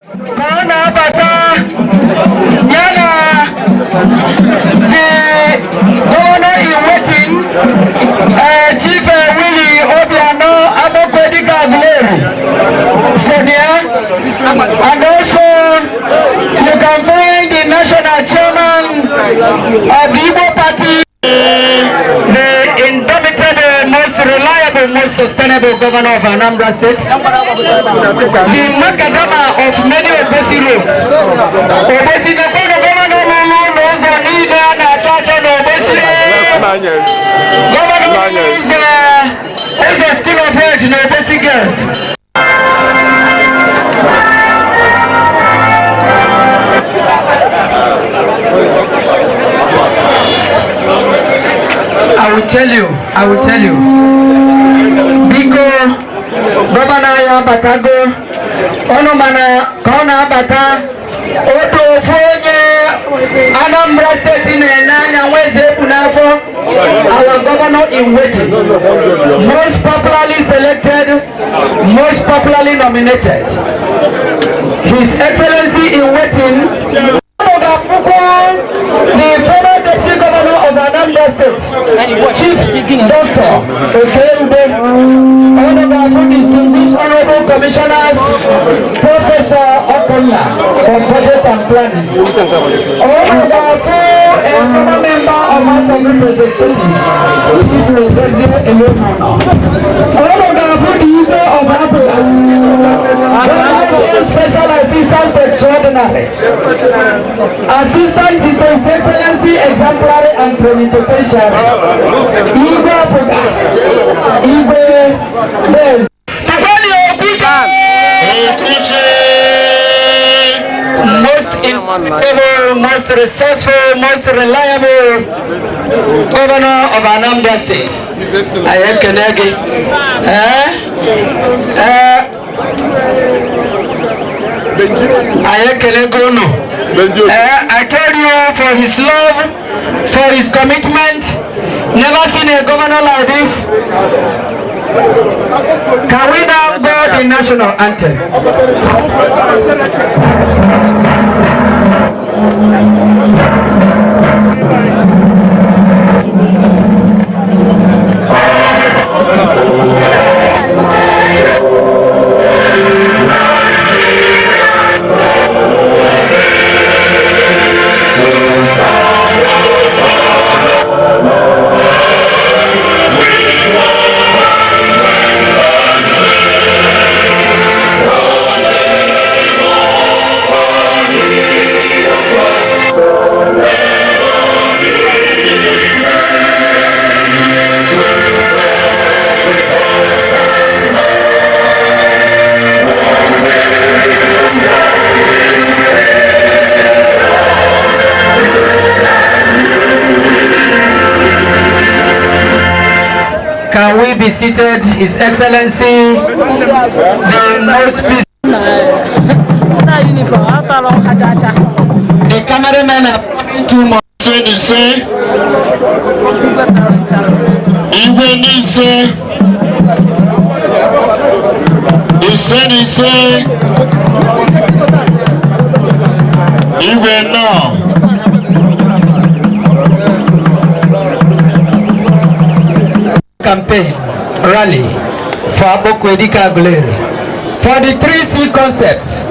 Kana bata yana the governor in waiting, Chief Willie Obiora Abokwedika Senior, and also you can find the national chairman of the Igbo party, the indomitable, most reliable, most sustainable governor of Anambra State, the Makadama of many Obosi roads. Obosi the governor knows on Ida and Church and Obosi. Governor is a school of health in Obosi girls. I will tell you. Biko, Governor Yabatago, Onomana, Kona Bata, Odo Fonye, Anambra State in Nanya, Weze Punafo, our governor in waiting, most popularly selected, most popularly nominated. His Excellency in waiting, the former Deputy Governor of Anambra State, Chief Dr. Honorable Distinguished Honorable Commissioners, Professor Okola from Budget and Planning, Honorable former member of House of Representatives, Chief Representative Eleonora, Honorable Igwe of Obiora, Special Assistant Extraordinary, Assistant to His Excellency Exemplary and Plenipotentiary, Igwe most innovative, most resourceful, most reliable governor of Anambra State. I told you for his love, for his commitment. Never seen a governor like this. Can we now go the national anthem? Can we be seated, His Excellency, the most the cameramen are passing too much. Campaign rally for Abokwedika for the 3C concepts.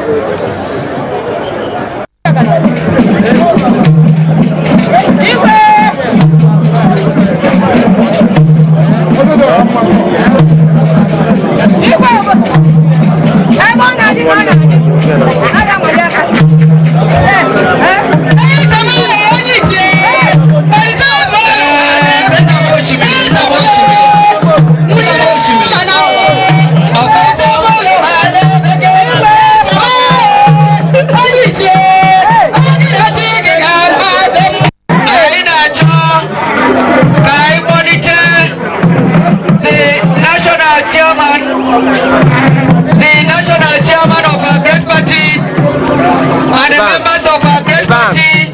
The national chairman of our great party and the members of our great party,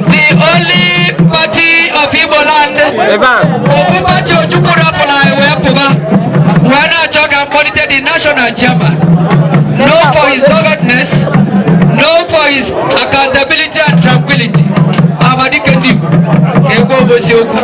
the only party of Igbo land, can monitor the national chairman. No for his doggedness, no for his accountability and tranquility. Amadi Kendi, Igwe Obosi Oku.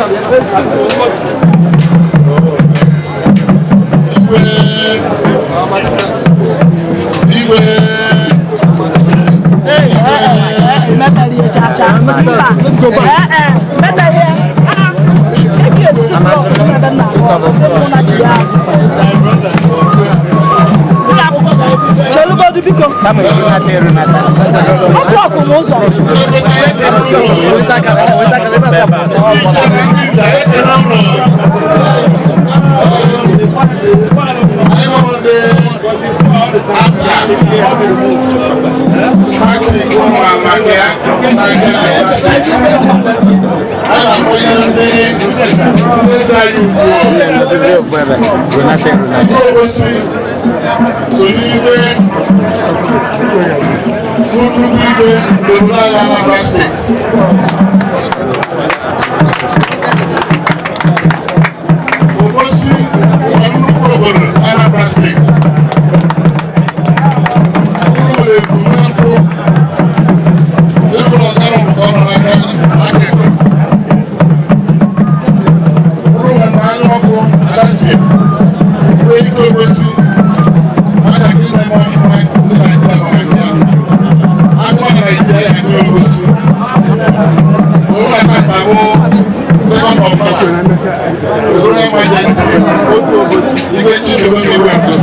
Igwe Chidubem Iweka,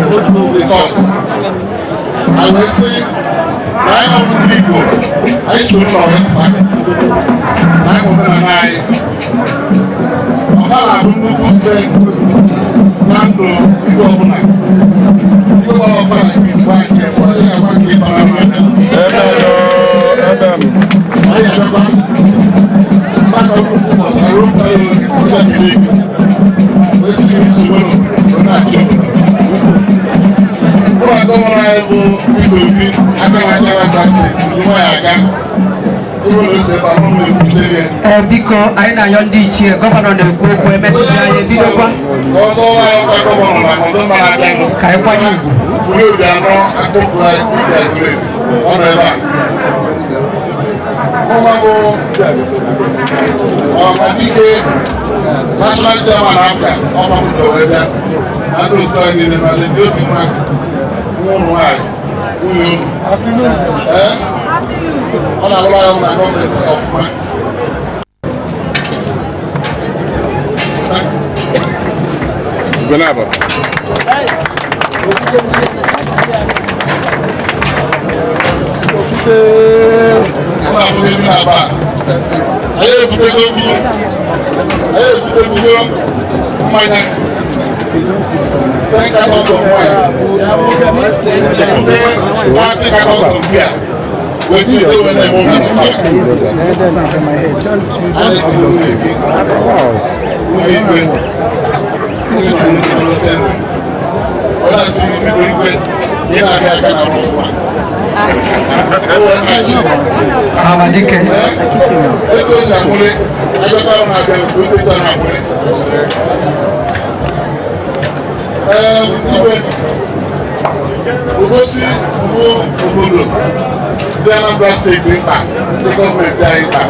the talk. I will say, I am Igbo. I should know it. I'm over and I. Ọ̀hálà bụ nnukwu mfe na ndụ Igbo ọbụla. Igbo ọbụla ga-ekwa nke ịkpara n'anya. Ọ ga-abịakwa maka nnukwu gbasara ụmụta ya ịsịkwa kiri ike. Wesịrị nsogbu n'obodo ụlọ gọvanọ anyị bụ Igwe Obi agaghị aga na steeti nwa ya aga. Biko anyị na-ayọ ndị ichie gọvanọ na-ekwu okwu emesịsị anyị ebidokwa ka anyị kwanye Igbo national chairman Abga ọmọkùnrin ọ̀wẹ́ bíá adó tó ẹni ní ọdún tí ó bí wọn fún òun wáyé fún yóò ọ̀nà àlọ́ ayọ̀ náà gọ́ọ̀mẹ̀ntì ọ̀fùnmá. Gbẹ́nàbọ̀. Ọ̀nà àbúrò ẹbí náà bá ayé èbúté gómìnà. Hey, put mmanya. 10 cartons of wine. 30 cartons of beer. Wait till they win a moment of fire. And it will be again. When I see you doing good, you're not going to get out of one. Obosi bụ obodo ndị Anambra steeti nta ndị gọọmenti anyị nta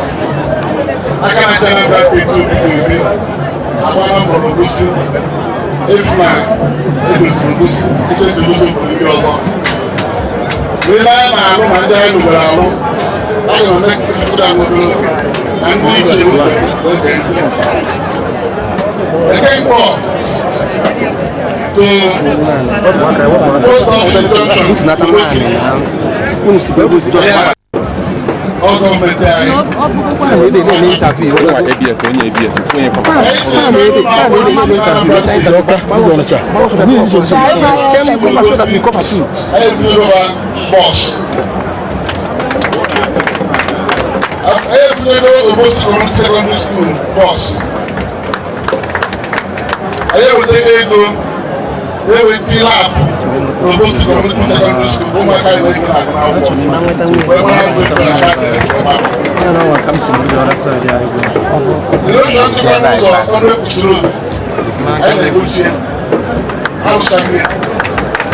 aka na Anambra steeti obido ebi agbara mbọ n'Obosi efu na edoziri Obosi etosiri ụzọ obodo ndị ọzọ ndị anyị na-arụ ma ndị anyị nụbere arụ a ga-eme ka ịfụda n'obere oge na ndị iche oge ntị Ekempo to post office junction all government I secondary school boss. I will take a go. They will deal up. Obosi community secondary school. Who might I make that now? When I go to the practice, I don't know what comes from the other side. You know, some people are on the road. I negotiate. outstanding,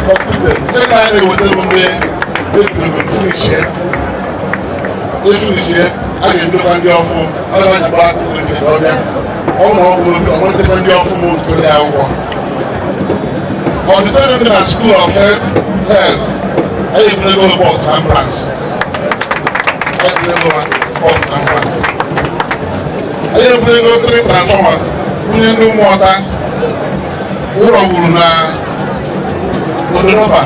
completed. Then I was able to finish here. They finish here. I didn't look at the offer. I went back to the other. Oh no, I want to take the offer to the hour. On the third in School of Health, I even go to Boston and France. I even go to Boston and France. I even go to the transformer. We need no water. Urobuna Obiora.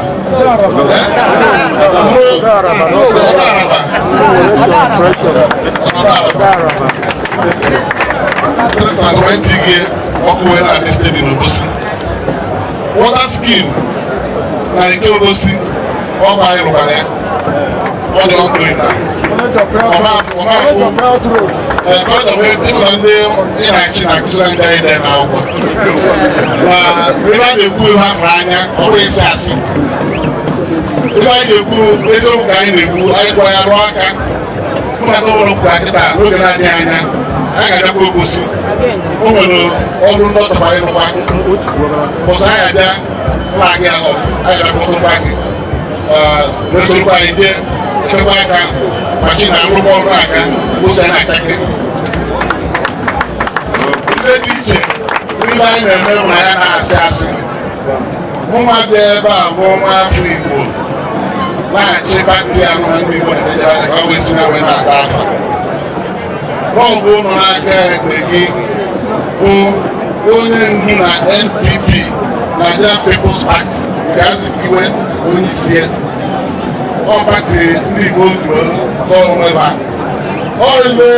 Water scheme na Eze Obosi ọ ba ịrụbara ya ọ dị ọkụ ịna ndị ịna-achị na akụziri ndị anyị dị n'akwụkwọ ma ebe a na-ekwu ihe ahụ anya ọ bụrụ isi asị ebe anyị na-ekwu eziokwu ka anyị na-ekwu anyị gwa ya rụọ aka ụmụaka ọbụrụ kwuru akịta n'oge na-adịghị anya a ga-abịakwa Obosi o nwere ọrụ ndọtọkwa ịrụkwa bụsụ anyị abịa flag ya ọf anyị abịakwa gị n'esorokwa anyị jee chekwa aka machine na-arụkwa ọrụ aka ụsọ ya na-achake ndị dị iche ndị anyị na-eme bụ na ya na-asị asị nwa dị ebe a bụ nwa afọ Igbo na-achị pati ya nwa ndị Igbo na-ejere aka ka ọ bụ isi na wee na-ata afa rọbụ nọ n'aka ekpe gị bụ onye ndu na NPP Nigerian People's Party nke Azikiwe onye isi ya ọ pati ndị Igbo kwuru onwe ha ọ ebe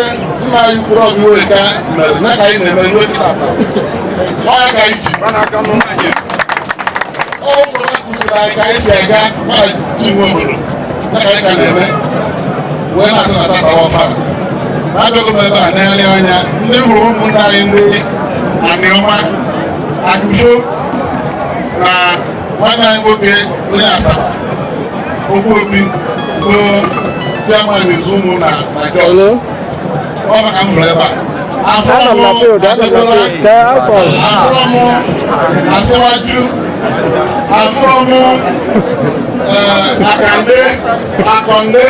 nna anyị kwuru Obiora Iweka mere na ka anyị na-eme ruo kịta ọ ya ka anyị ji ọ bụrụ na kụziri anyị ka anyị si aga mara ji nwe obodo na ka anyị ka na-eme wee na-atụ na tata ọfara abịago m ebe a na-ele anya ndị hụrụ ụmụnne anyị ndị Aniọma Akụso na nwanne anyị nwoke onye Asaba okwu obi bụ chairman ezu ụmụ na Jos ọ maka m hụrụ ebe a afụrụ m Asịwaju afụrụ m Akande Akọnde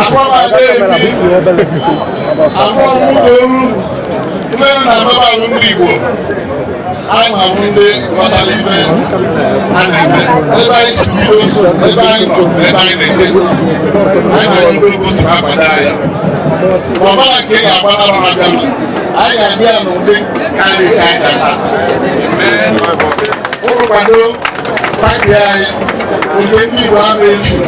Akwamade Ebi afụrụ m Oru ndị na-ababa bụ ndị Igbo anyị na-abụ ndị ghọtara ife a na-eme ebe anyị si bido ebe anyị nọ ebe anyị na-eje anyị na-ahụ ndị Obosi na-akwado anyị ọbara nke ị ga-agbata nọ na bịa anyị ga-abịa n'ụdị karịa ka anyị ga-ata ụrụ kwado pati anyị nke ndị Igbo a na-efu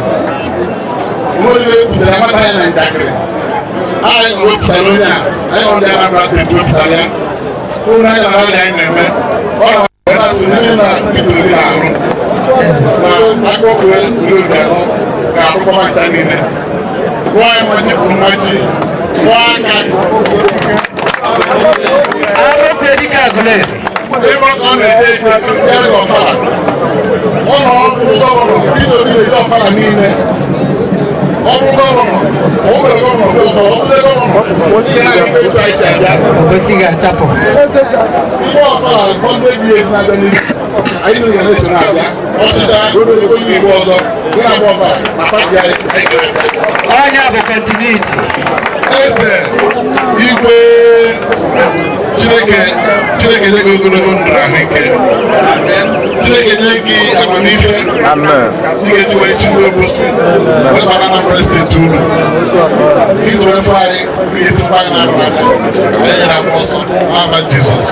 onye wepụtara amata ya na njakịrị anyị wepụtara onye a anyị nọ ndị Anambra steeti wepụtara ya ụlọ anyị na-arị anyị na-eme ọ na-asị ndị na Peter Obi na-arụ na akụkụ uli oge anọ ga-arụkọba ncha niile gụọ anyị maji kwuru maji gụọ aka ebe ọ ka ọ na-eje ejegharị ọfala ọ nọ ọrụ gọvanọ Peter Obi na-eje ọfala niile ọ bụrụ gọvanọ o nwere gọvanọ bụ ụfọdụ ọ bụrụ gọvanọ ihe na-eme etu anyị si abịa ihe ọfala 100 years na-abịa n'ihu anyị na-enye na-eso na-abịa ọchịcha onye Igbo ọzọ gị na-agba ọfala na pati anyị onye bụ kontinuiti Eze Igwe Chineke nye gị ogologo ndụ na ahụike Chineke nye gị amamife ị ga-eji wee chi Eze Obosi wee bara Anambra steeti uru izu efe anyị ga-esikwa anyị na ahụ anyị nyere akwa ọsọ n'aha Jizọs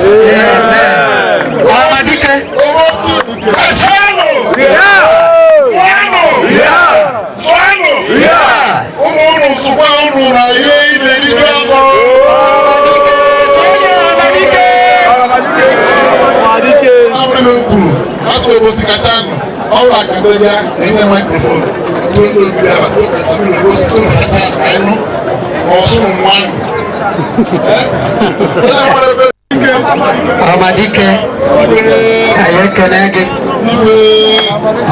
Obosi ụmụ ụmụ sụkwa ụnụ na ihe ibe n'ime afọ abụrụ m kwuru atụ Obosi kata nụ ọrụ akademia na-enye mikrofon atụ ndị obi ya batụ abụrụ Obosi sụrụ kata anyị ọsụrụ mmanụ Ọhamadike anyị ekene gị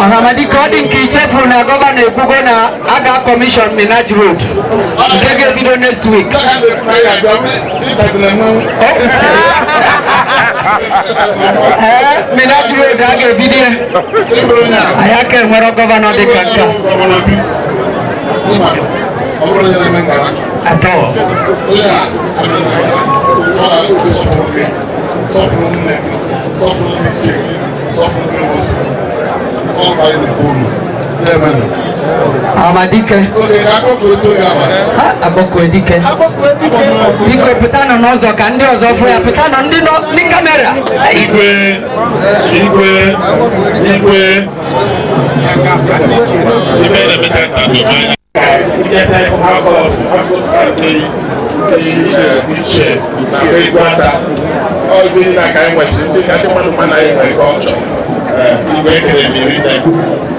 Ọhamadike ọ dị nke ichefuru na gọvanọ ekwugo na a ga-akọmishọn Minaj Road nke ga-ebido next week Minati road aga bidia. Ayake nwere governor dị ka nke. Atọ. Amadike. Aboko edike. Biko pụtanụ n'ụzọ ka ndị ọzọ fụ ya, pụtanụ ndị kamera. Igwe.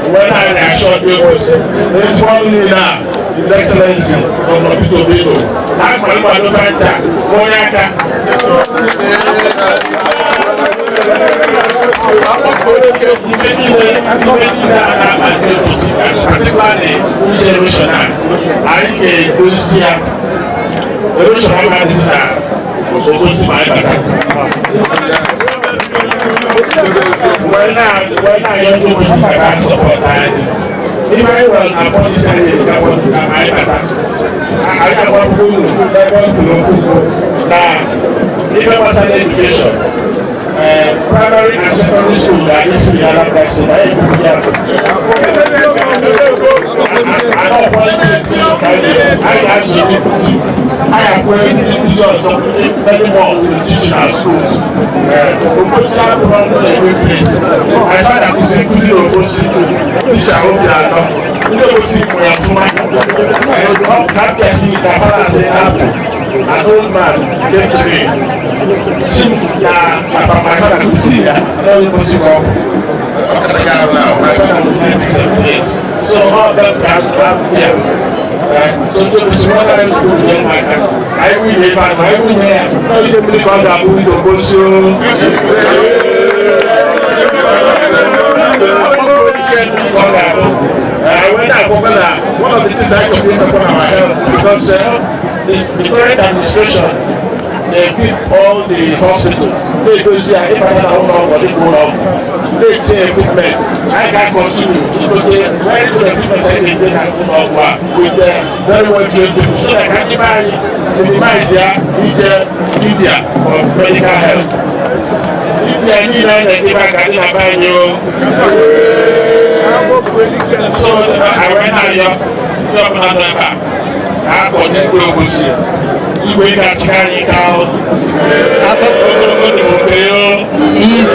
When I assured you was this one now, His Excellency Governor Peter Obiora, I'm going to when I am doing my support, if I will not want to say it, I want to come my better. I have one who now, if I was an education, primary and secondary school, I used to be another person. I don't want to I am going to many more to teach in our schools. I find that it's a good Obosi teacher Obiora. Obosi for your that person, the father said, an old man came to me. My father could see that. Obosi now. My father was 1978. So all that can come here. So to the smaller I will live and I will have no really contact with Obosi. One of the things I complain upon our health because the current administration they keep all the hospitals. They go see if I had a home or they go up. They say equipment. I can't continue because they very good equipment I say that with very well trained people. So I can minimize here India for medical health. India need to give back and buy you. So I went out here. I got the Obosi. Igwe Chidubem His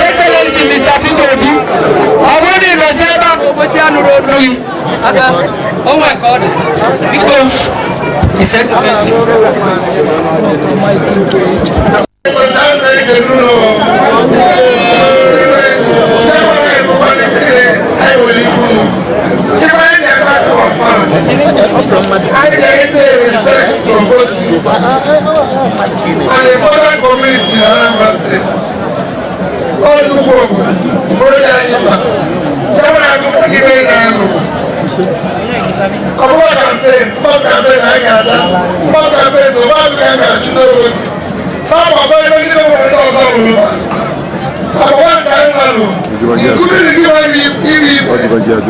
Excellency Mr. Peter Obiora, oh my God, His Excellency. I pay respect to Obosi and the border community in Anambra State. All the folk, more campaign, I got that. More campaign, so what can I do? Some of them don't know. One time, you couldn't give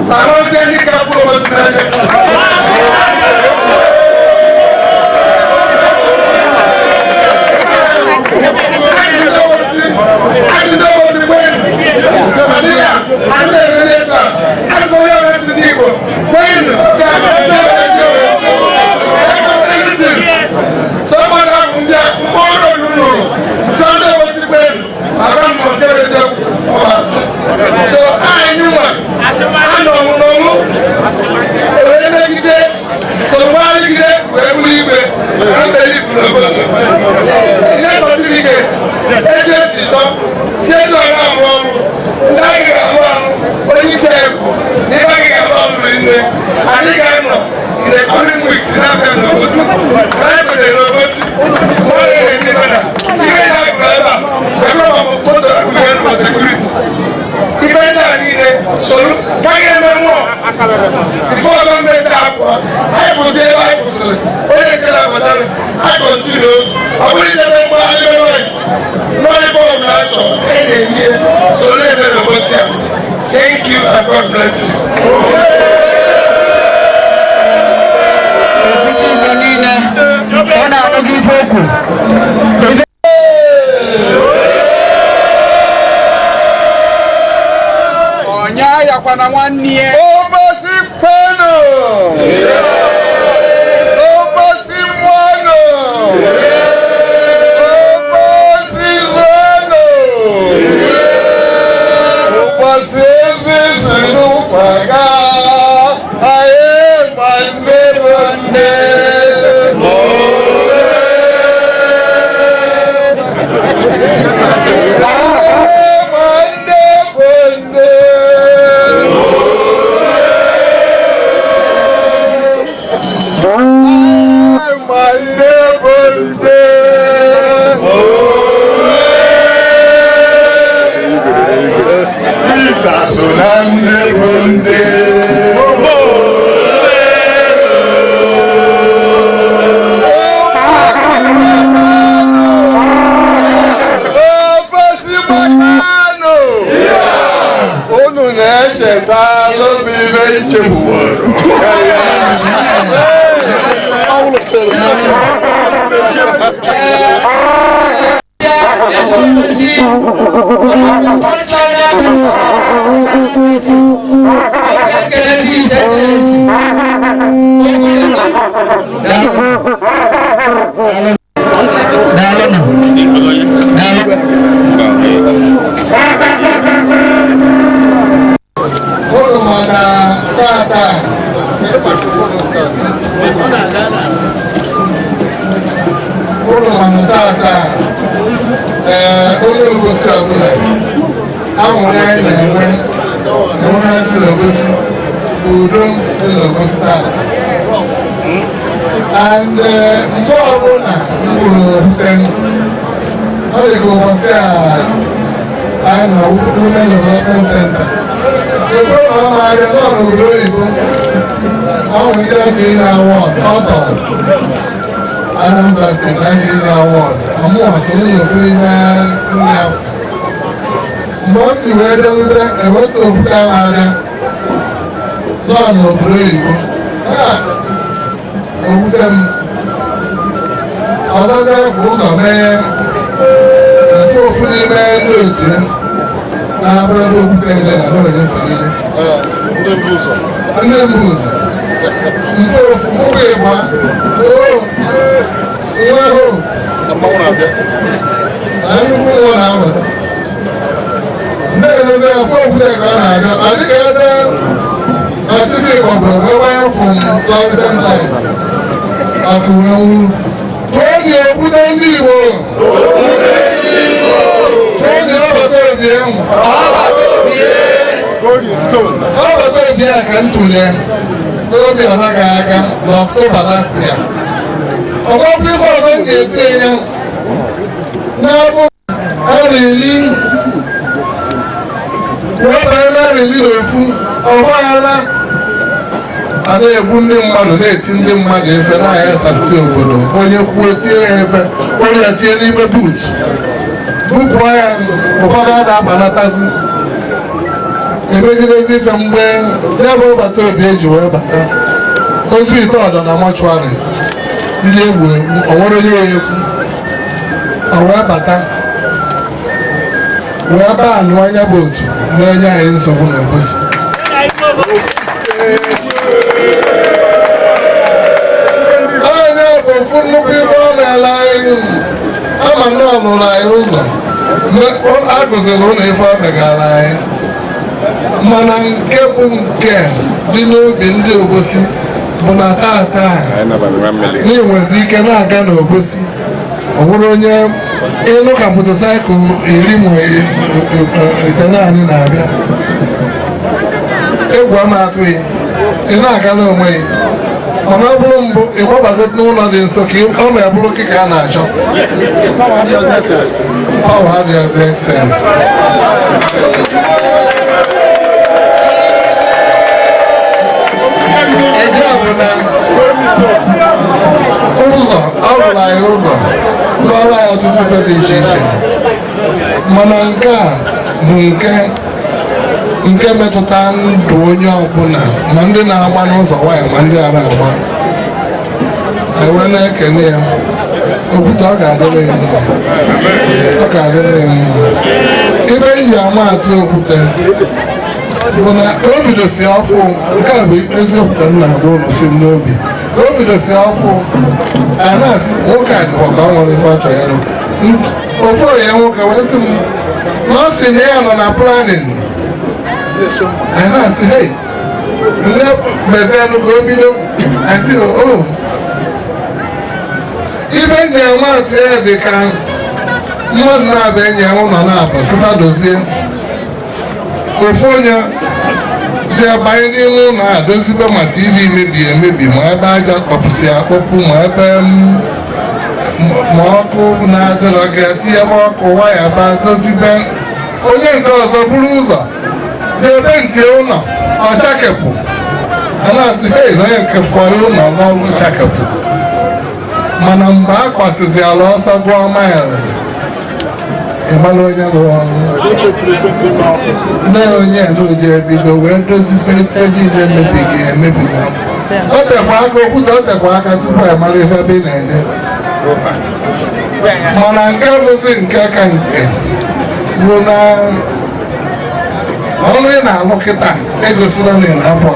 I don't think you can follow us. So I knew what I know. So why you get where we live? I'm very close. Yes, certificate. Agency job. Take on our one. What you say? Never get along with me. I think I'm not. In the coming weeks, you have them to go. Right to the Obosi. What is it? You can have forever. The problem of photo. Thank you and God bless you. Onya yakwana nwanne Obosi kwenu Obosi mwano Obosi zono Obosi zisinu kwaga aye mande bonde Solande bonde Obosi makano Onu na-echeta lobibe nchefuworo onye Obosi ọbụla ahụrụ anyị na-enwe Eze Obosi udo dị n'Obosi taa and mgbe ọbụla m kwuru n'okwute ọ dị ka ụbọchị a anyị nọ Women Development Center ebe ọ na-arịa nọ n'obodo oyibo ọ nwere ndị ọchị na-awọd ọtọs Anambra State Nigeria Award. I'm also in the free man. But you were there, a West of Canada. No, brave. Of them. Other folks are there. And so free man, those two. Now, I'm going to play them. I know it's and then move. So, for last year. Ọgbọ́n bí fọ́ọ̀sán ètò èèyàn náà mú àrìlí wọ́n bẹ̀rẹ̀ láàrìlí rẹ̀ fún ọgbọ́n ara adé egwu ndị mmadụ na-eti ndị mmadụ efe na-ahịa asasị obodo onye kwuo tie efe onye ya tie n'ime buutu bupụ ya ụfọdụ ada agbanatazi emegidezi ife mgbe ya bụ ụbata obi eji wee bata ozu ite ọdọ na mọchụarị ndị egwu onwere onye ya ekwu o wee bata wee baa anụ anya bụ otu na-enye anyị nsogbu na Obosi onye bụ ofu nnukwu ife ọ na-ele anyị ama na ọ lụrụ anyị ụzọ akụziri ụlọ ife ọ megara anyị mana nke bụ nke dị n'obi ndị Obosi bụ na tata na-enwezi ike na-aga n'Obosi ọ bụrụ onye ịnụ ka motosaịkụl iri ma ite naanị na-abịa egwu ama atụghị ị na-agala onwe ya mana ọ bụrụ mbụ ịgbabago n'ụlọ dị nso ka ọ na-ebụrụ ka a na-achọ power dị excess ụzọ arụrụ anyị ụzọ n'ọrụ anyị ọtụtụ ife dị iche iche mana nke a bụ nke nke metụta ndụ onye ọbụla ma ndị na-agba n'ụzọ nwayọ ma ndị ara agba wee na-ekene ya okwute ọ ga-adịrị ya mma ọ ga-adịrị ya mma ibe eji ama atụ okwute bụ na o bidosi ọfụ nke a bụ eziokwu ka m na-agwa ụlọ si m n'obi o bidosi ọfụ a na-asị nwoke a dịkwa ka ọ nwere ife ọ chọrọ ịlụ ofu onye nwoke wee sị m na ọ sị na ya nọ na planin anyị na-asị hei nne bezianụ ka o bido asị o ibe enyi ya nwaatụ ya dị ka mmadụ na-abịa enyi ya ụlọ na-abụ sịta dozie ofu onye ji abanye n'ime ụlọ a dozibe ma TV mebiri emebi ma ebe aja kpọpụsị akpọpụ ma ebe ma ọkụ na-adịrọ gị tinye ebe ọkụ waya ba dozibe onye nke ọzọ buru ụzọ ji ebe ntị ụlọ ọchakepụ a na-asị hei na onye nke fọrọ ụlọ n'ọrụ chakepụ mana mgbe a kwasịzi ala ọsọ gụọ maịlị ịmara onye rụrụ ọrụ nne onye n'oji ebido wee dozibe ebe niile mebighị emebi o tekwa aka okwute o tekwa aka tupu ịmara ife ebe ị na-eje mana nke bụzi nke ka nke bụ na ọrụ ị na-alụ kịta egosila na ị na-abụ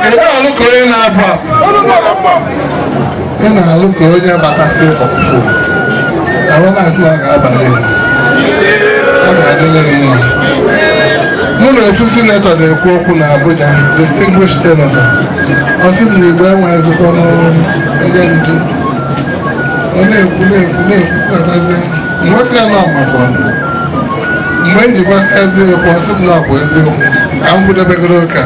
ị na-alụ ka onye na-abụ ị na-alụ ka onye batasị ọfụfụ ahụ na-asị na ọ ga-abalị ọ ga-adịla mma mụ na ofu sinetọ na-ekwu okwu na Abuja distinguished senator ọ sị m na Igbo enweghịzikwa onye ndu ọ na-ekwu mgbe ya na ọmakwa mgbe m jikwasị eziokwu ọ sị m na ọ bụ eziokwu ka m kwudebegoro ụka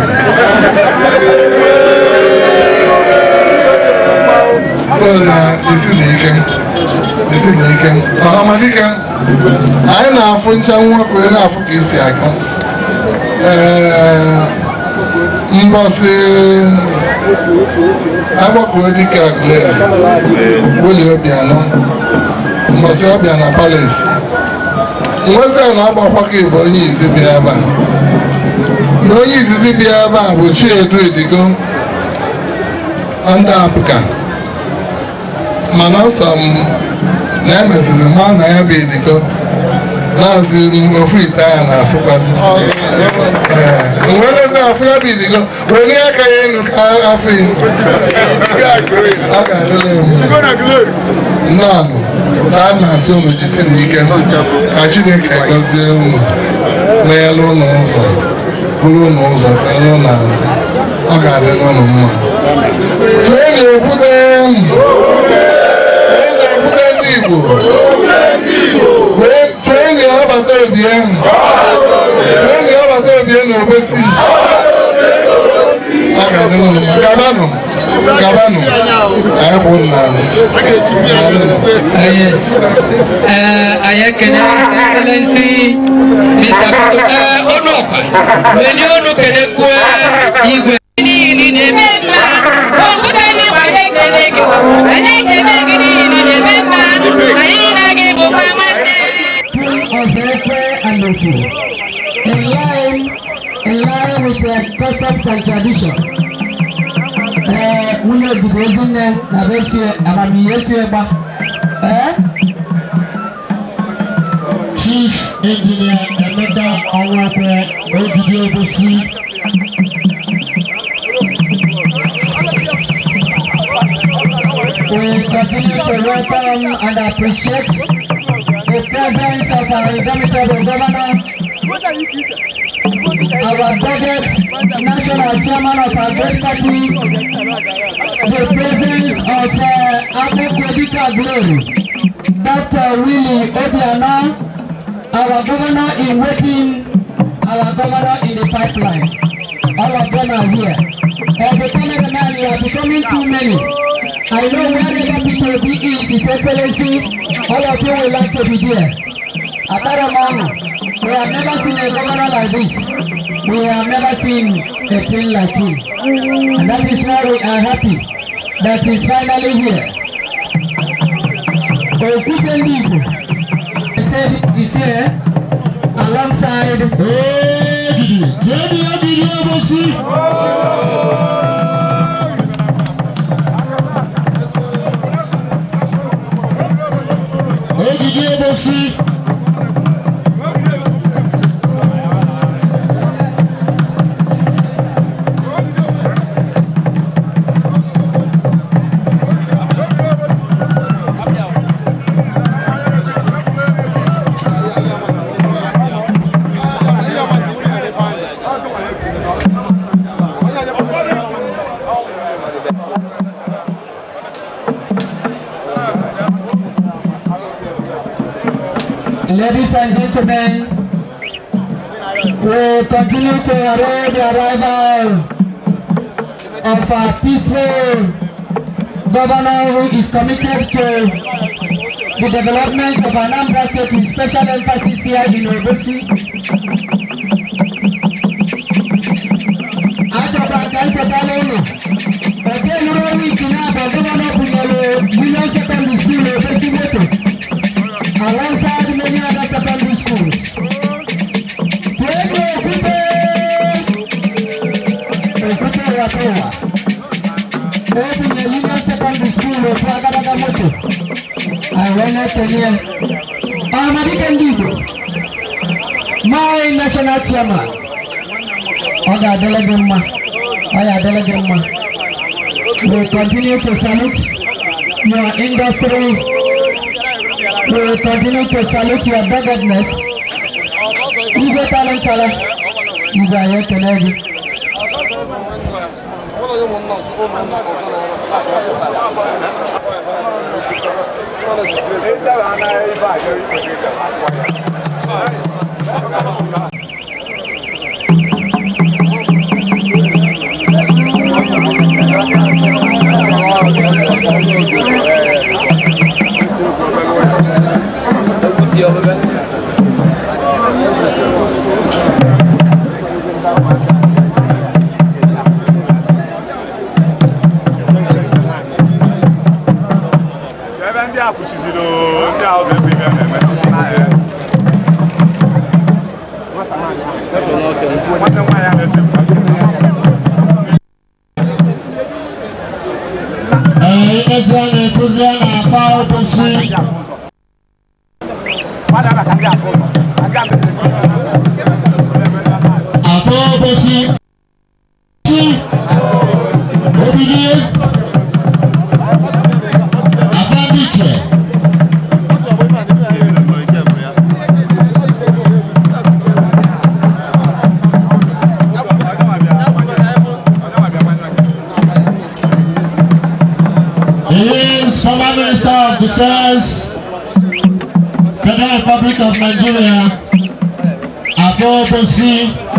so na isi na ike ọhamadike anyị na-afụ ncha nwoke onye na-afụ ka isi aga mbọsị agbakọ dike agụleri woli Obianọ mbọsị ọbịa na Palace nwesị na agbakwa ka Igbo onye izizi bịa ebe a na onye izizi bịa ebe a bụ Chiedu Edigo ndị Apụka mana ọsọ m na-emesizi ma na ya bụ Edigo na-azị ofu ite anya na-asụkwazi nwelezi afọ ya bụ Edigo were aka ya enu ka afọ ọ ga-adịla nnọọ saa na-asị unu jisi na ike ka Chineke gọzie unu menyere unu ụzọ buru unu ụzọ enye unu azụ ọ ga-adịla unu mma na-ekwude ndị Igbo enyi ọbata obi ahụ enyi ọbata obi na Obosi ọ ga-adịla unu mma gabanụ anyị bụ nna anyị ekene Excellency Mr. Onofa weli onu kene kwe Igwe in line with the customs and tradition. Nwunye obodo Ezinne na besie amamihe esi egba. Chief Engineer Emeka Onwekwe Eze Obosi. We continue to welcome and appreciate the presence of our indomitable governor, our budget national chairman of our great party, the presence of Abukwedika Glory, Dr. Willie Obiora, our governor in waiting, our governor in the pipeline. All of them are here. Becoming man, you are becoming too many. I know wherever Peter B is, His Excellency, all of you will like to be there. At that moment, we have never seen a governor like this. We have never seen a thing like him. And that is why we are happy that he's finally here. Okwute ndị Igbo, alongside Eze Obosi. Eze Obosi. Ladies and gentlemen, we continue to await the arrival of a peaceful governor who is committed to the development of Anambra State with special emphasis here in Obosi. Union Secondary School Obosi Moto, alongside many other secondary schools. Open the Union Secondary School of Agadaga Moto. I went to here. Igbo, my national chairman. Oga Delegama. We continue to salute your industry. We will continue to salute your doggedness. Igwe talent, Igwe Ayekenegi. Former Minister of Defense, Federal Republic of Nigeria, Eze Obosi.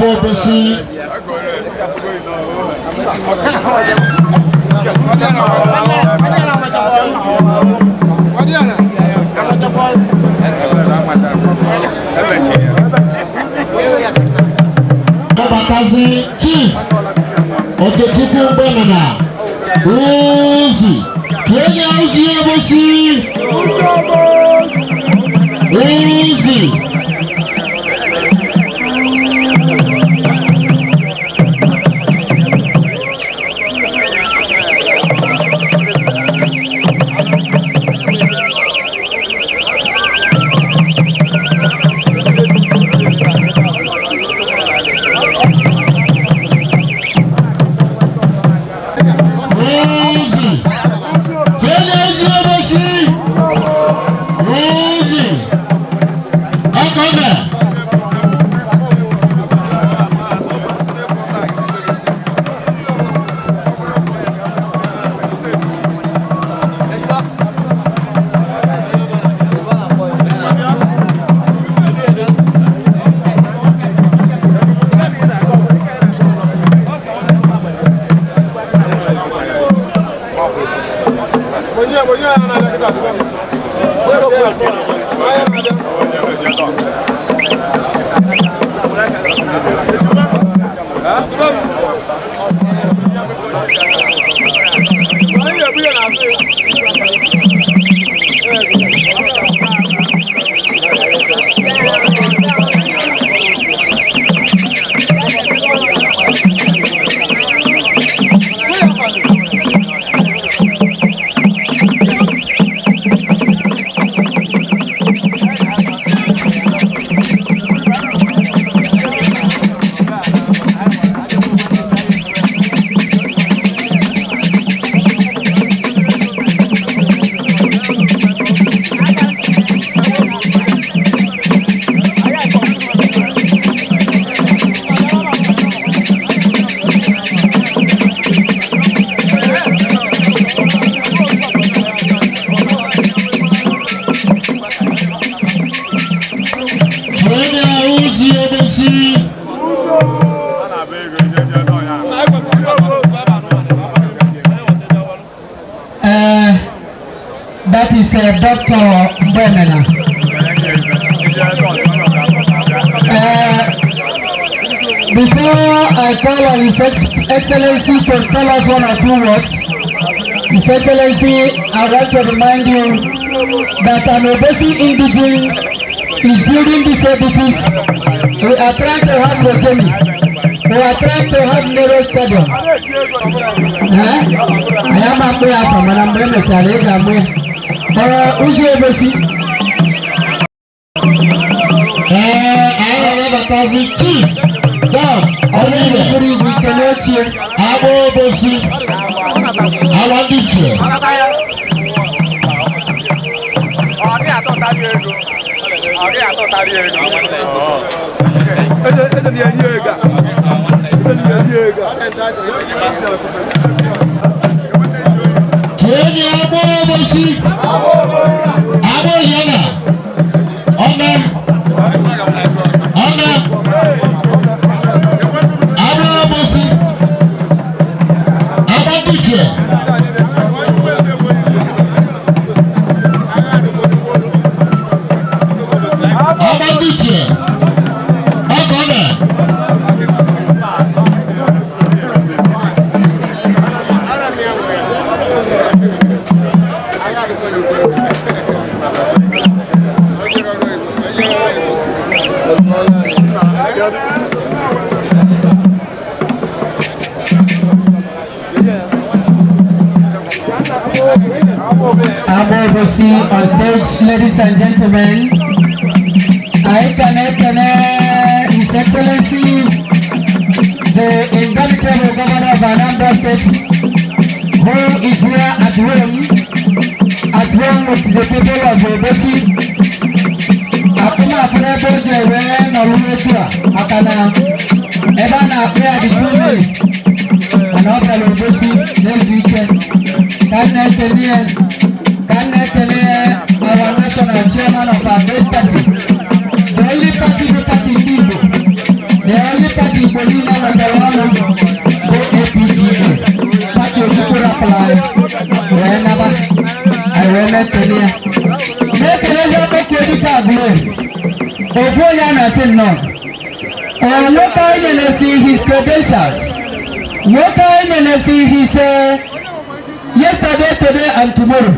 Obosi. Obakazi Chief Okechukwu Benana Uzi Twenye Eze Obosi Uzi That is Dr. Mbemela. Before I call on His Excellency to tell us one or two words, His Excellency, I want to remind you that an Obosi indigene is building this edifice. We are trying to have Rotemi. We are trying to have Nero Stadium. I am a player from an umbrella. Eze Obosi. I have a chief. Dog. Eze Obosi. I want to cheer. Jenny Eze Obosi. Abo Yana. Ona. Eze Obosi. Abadiche. Abadiche. Akona. Eze Obosi on stage, ladies and gentlemen. I connect His Excellency, the indomitable governor of Anambra State, who is here at home with the people of Obosi. Akuma Frebo Jewe Noluetua, Akana, Ebana Prea the Tundi, and Hotel Obosi next weekend. Can our national chairman of our great party, the only party Igbo, the only party Bolina Matalano, ODA-USA, party of people apply, whenever I will let you hear. Let Elizabeth Medical blame. Before Yana said no. Look how you see his credentials. Look how you see his yesterday, today, and tomorrow.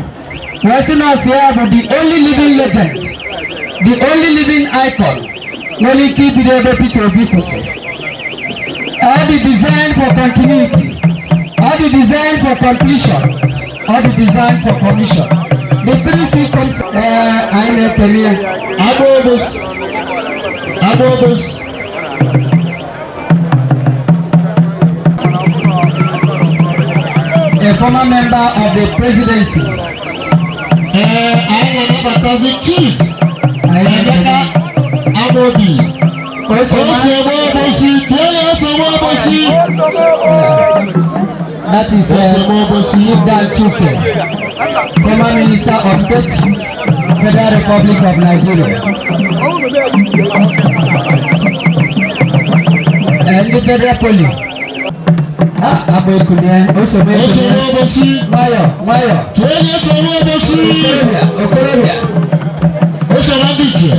Western Asia, the only living legend, the only living icon, will keep the able to be person. All the design for continuity, all the design for completion, all the design for commission. The three sequence, I know career. Abobus. A former member of the presidency. I am a chief. Abobi. That is Igwe Chidubem, former Minister of State, Federal Republic of Nigeria. And the Federal Police. Abo ekunie, Eze Obosi. Mayo. Eze Obosi. Okorobịa. Eze Obosi.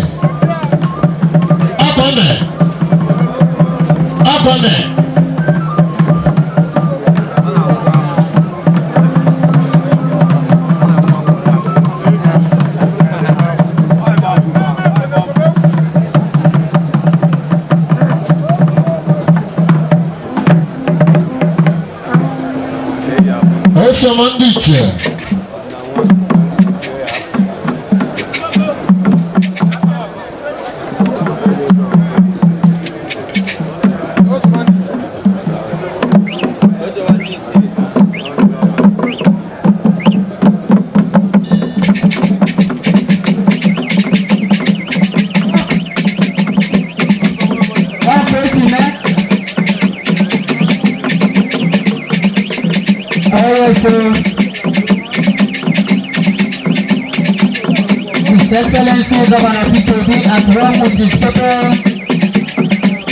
Akone. His Excellency Governor P2B at home with his people,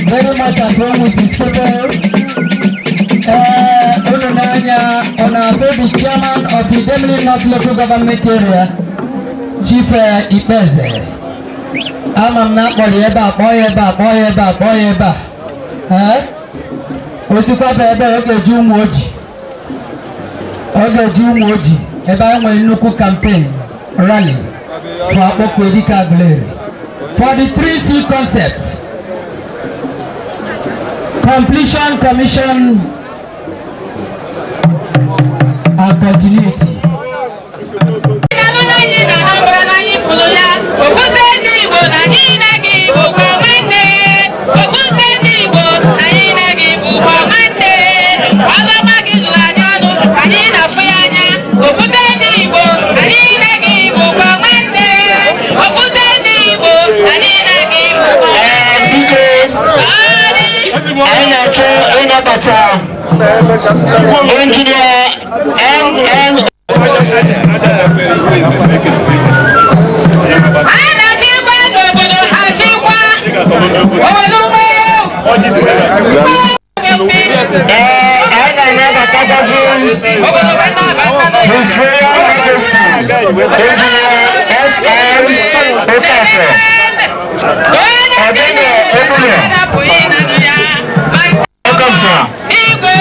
very much at home with his people. Honorable the Chairman of the Demili North Local Government Area, Chief Ipeze. I'm not boy eba. Osikwa bebe oge Jumoji. Eba nwe nnukwu campaign rally for Akpoko Edika Glory. For the 3C concepts: completion, commission, and continuity. Engineer M. His Royal Majesty, Engineer S.M. Okafe. Welcome, sir. Igwe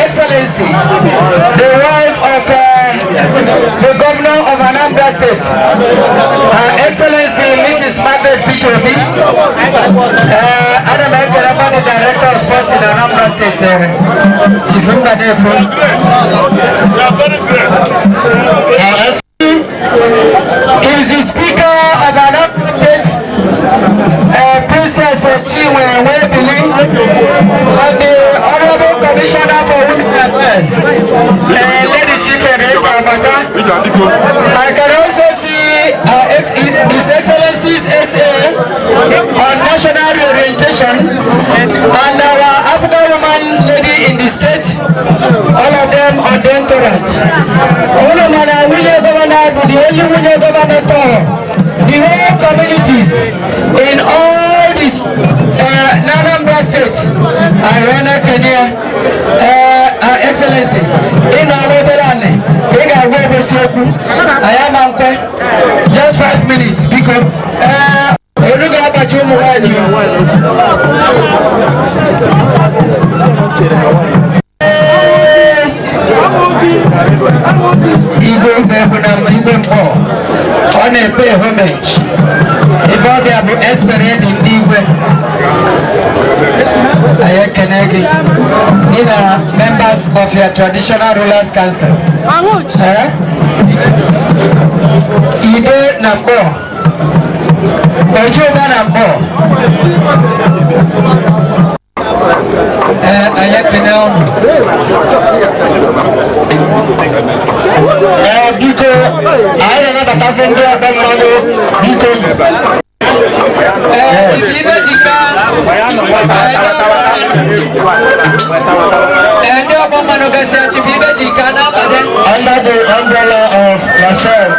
Excellency, the wife of the governor of Anambra State, Her Excellency Mrs. Margaret P2B, Adam Ekeraba, the Director of Sports in Anambra State, Chief Mbadefo. Is the Speaker of Anambra State, Princess Chiwe Webili, and the Honorable Commissioner for Women Affairs, Lady Chief Enrique Abata. I can also see His Excellency's SA on national reorientation and our African woman lady in the state, all of them on the entourage. The whole communities in all these Anambra State, Arena, Kenya, Her Excellency, in Arobelane, I am Uncle. Just 5 minutes because Igwe Mpo, on a pay homage. If all they are experienced in Igwe, members of your traditional rulers council. Ibe Nambo, Ojoba Nambo. Biko, I don't know that doesn't do a bad Biko. Under the umbrella of yourself.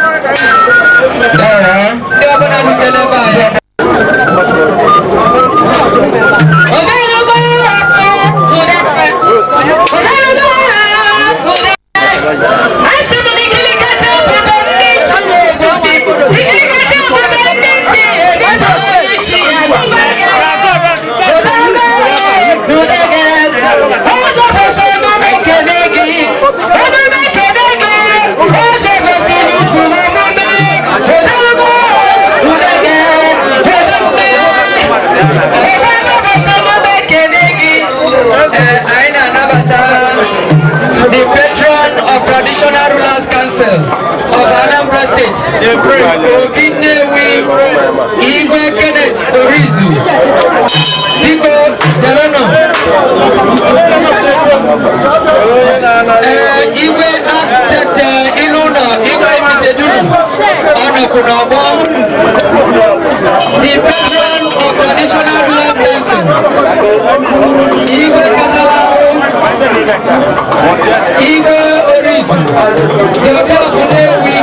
The patron of Traditional Rulers Council of Anambra State, Igwe Orizu, Biko Jerono, Igwe Architect Iluno, Igwe Mitedunu, Onokunobo, the patron of Traditional Rulers Council, Igwe Kamalao, Igwe Orizu, Igwe Kunewi,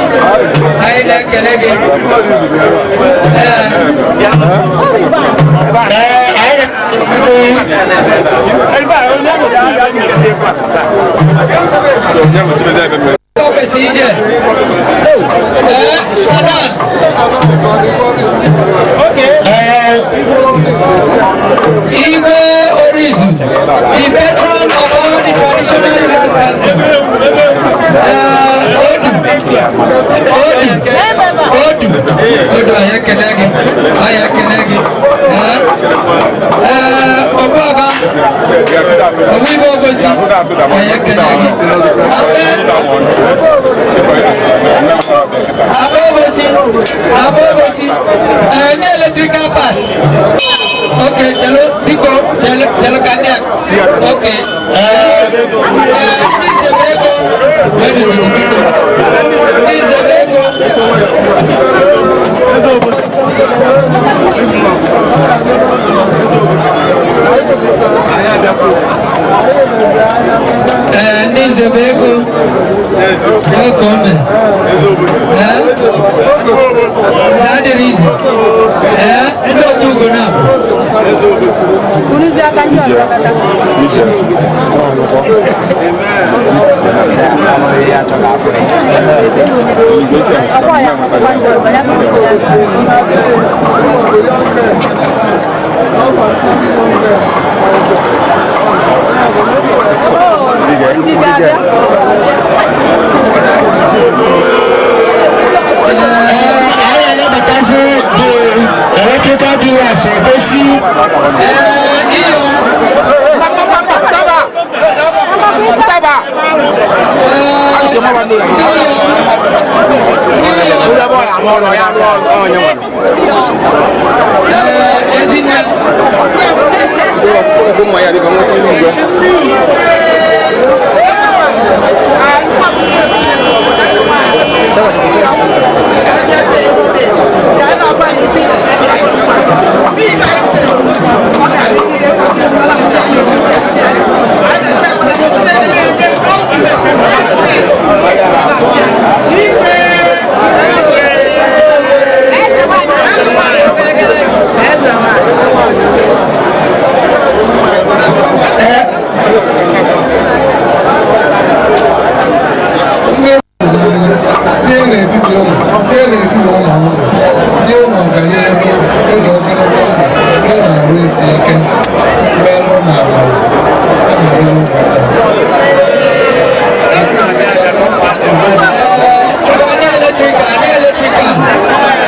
Aida Kelege. Igwe Orizu, the patron of all the traditional rulers council. Odu ayakelege. Obaba, Igwe Obosi, ayakelege. Abobosi, electrical pass. Okay, chalo, Biko, chalo kandiak. Okay. Electrical gears, Obosi. Electrical.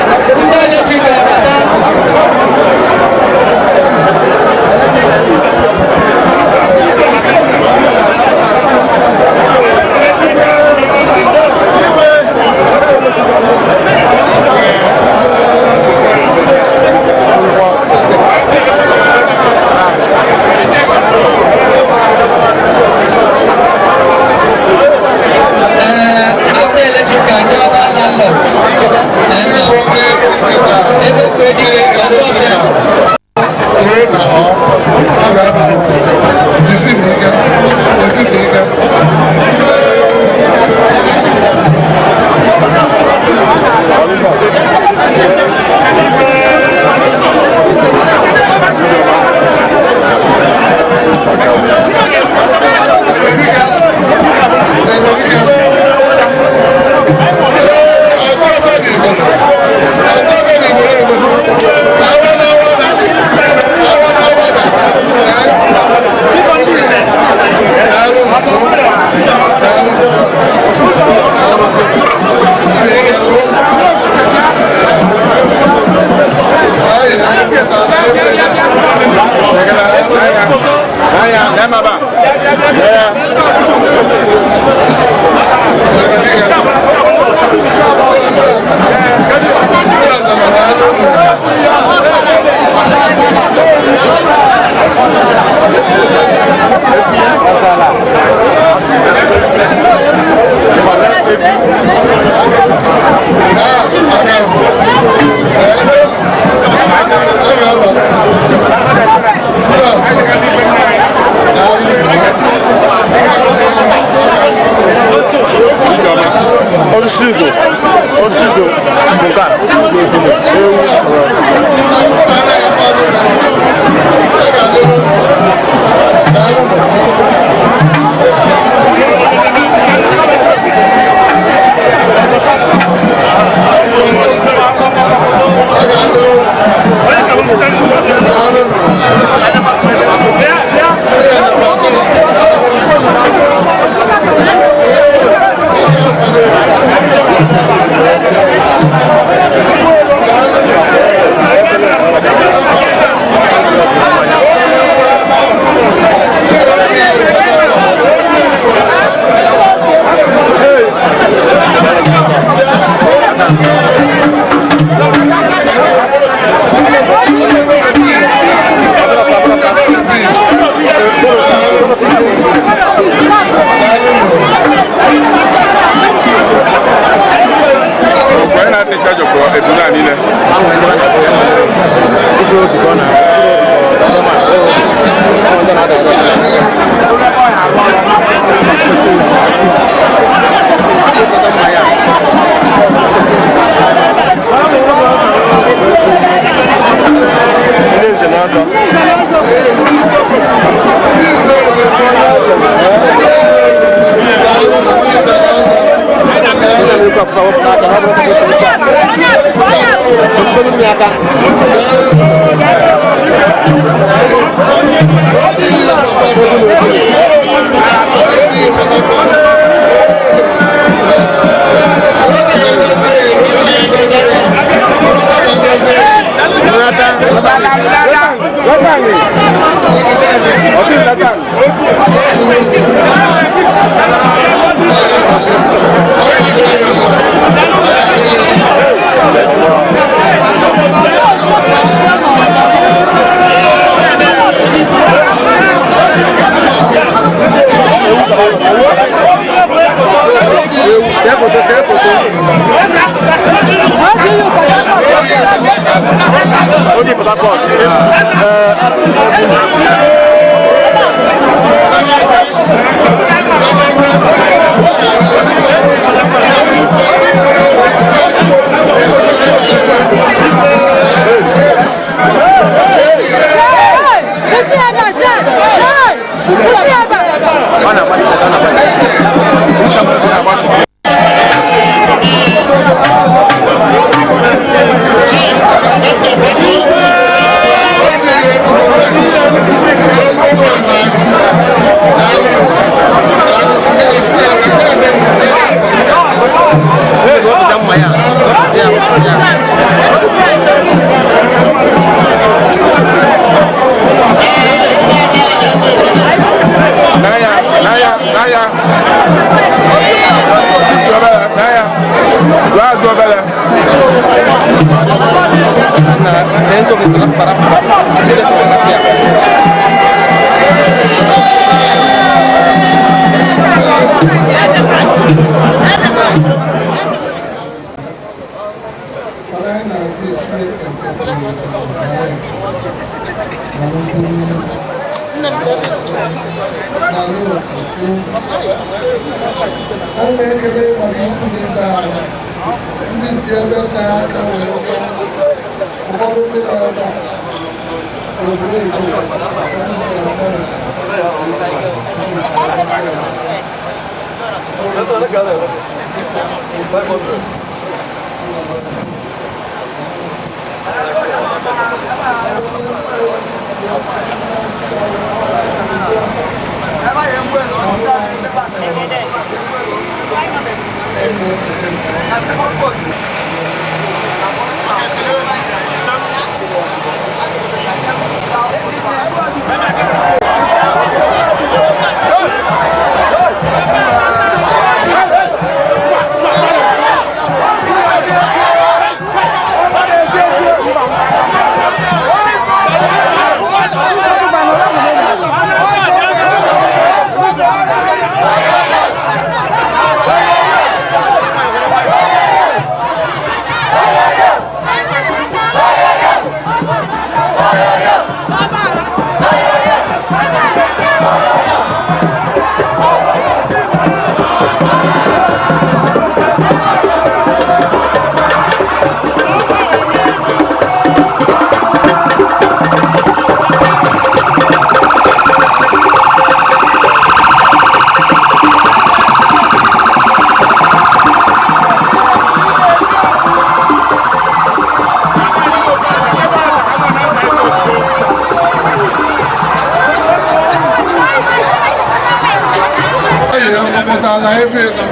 na ife nọ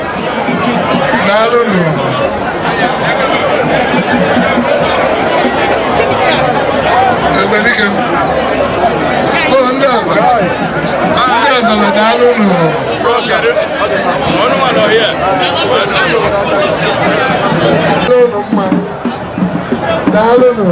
daalụ nụ ebelike so ndị ọzọ na daalụ nụ daalụ nụ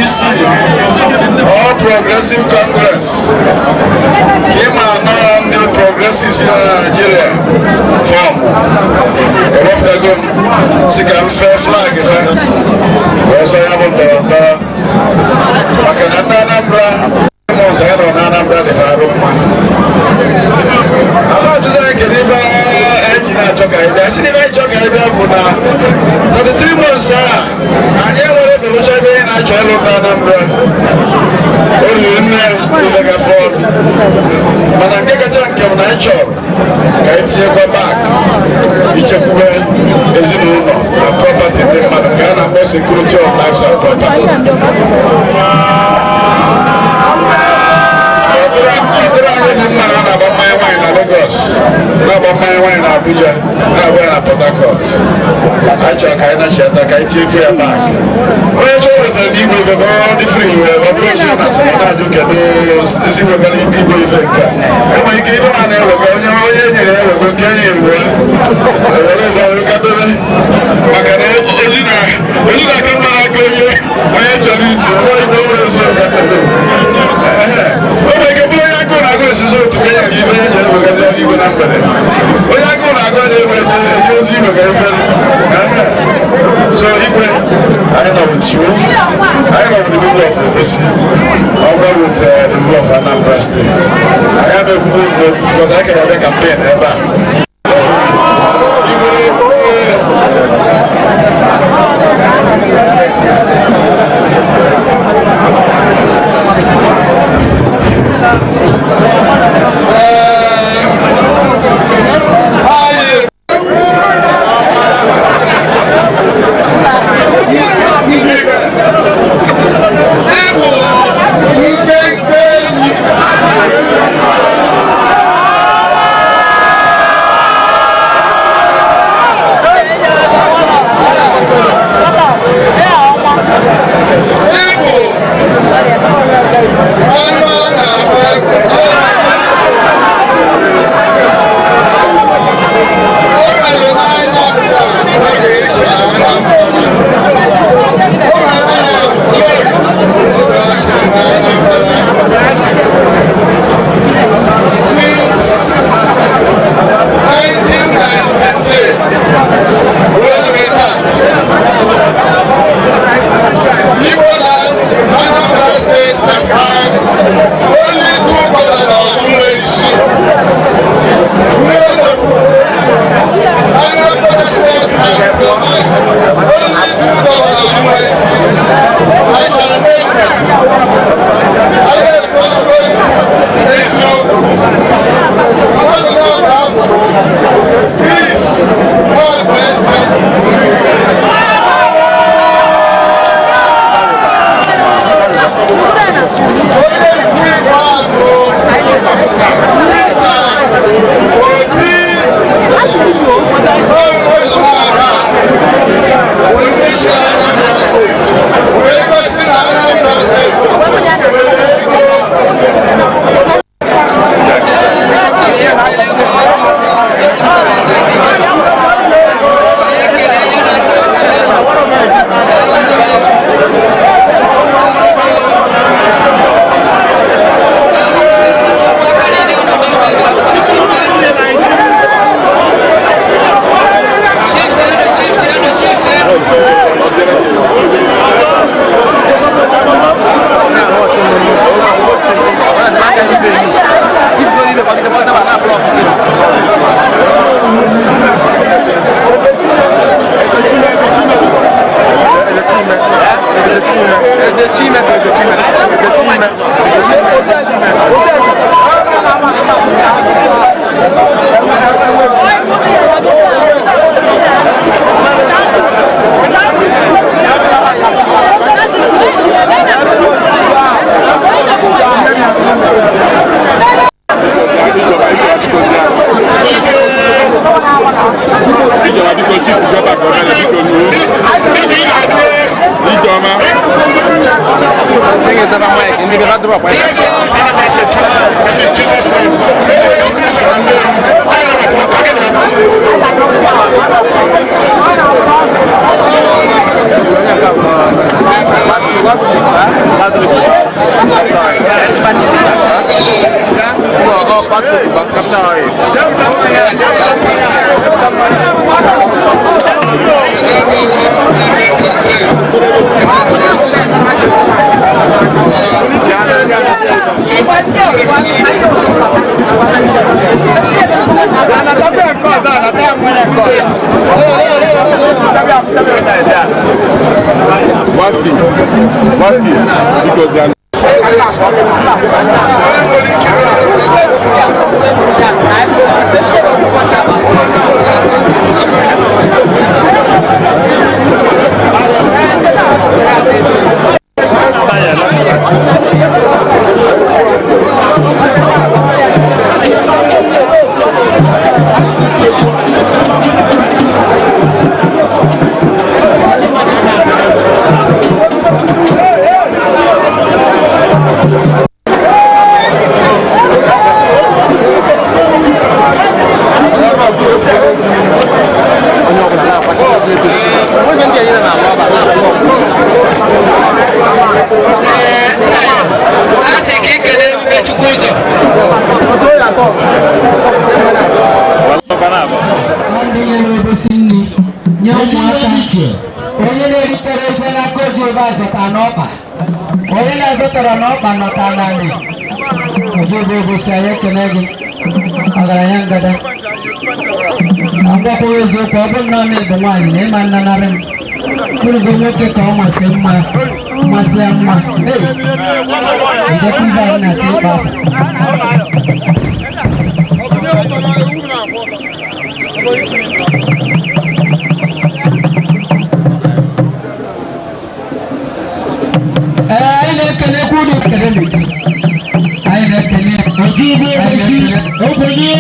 APC Progressive Congress. Came out the progressives in Nigeria. Form. Sikam fair flag. Also, I have Anambra. Anambra the Faroma. I'm not just like a river engine. I took a idea. But the 3 months, I am whatever which I mean. I try to Anambra. Only in there, like a phone. When I get a junk of nature, I see a back. Each of them is in a property in Ghana for security of lives and property. Lagos, my wine Abuja, now we're at Port Harcourt. I check I take you back. When you told the Igbo go the free operation as I do get those we're going to be Iweka. And when you give an hour, you so Igwe, I know it's true. I know the people of Obosi. I'll go with the people of Anambra State. I have a good vote because I can have a campaign ever. Last week, because they are Igwe Obosi anyị ekele gị ọgaranya ngada ngwakwa eziokwu ọ bụrụ na ọ na-ebu nwaanyị na ịma nnanarị m kwuru gị nwoke ka ọ masị mma masị ya mma jidekwa ibe anyị na-achọ ịkpa afọ anyị na-ekelekwa ụlọ academics Igwe Obosi okenye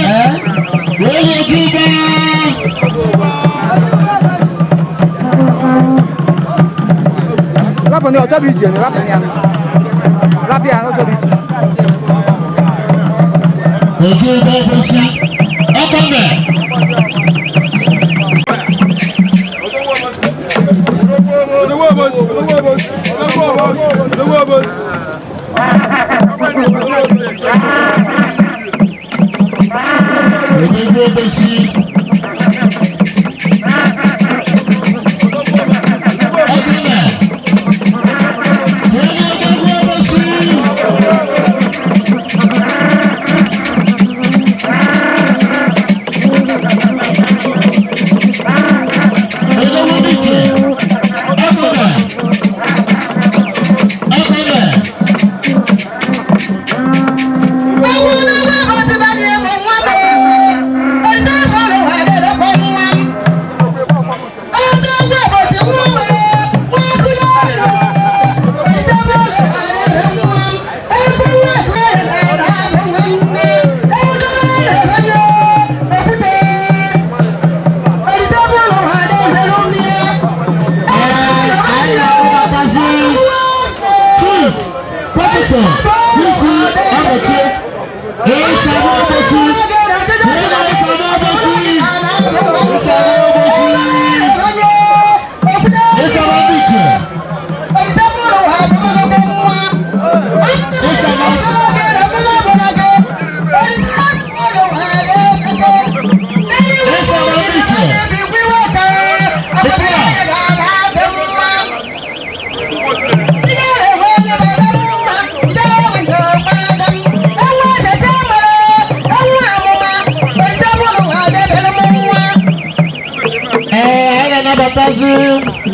onye Juba Rapani ọjọ́ bíi jẹ ni rapani ya rapia ọjọ́ bíi jẹ. Igwe Obosi ọkọ̀nẹ̀. Igwe Obosi.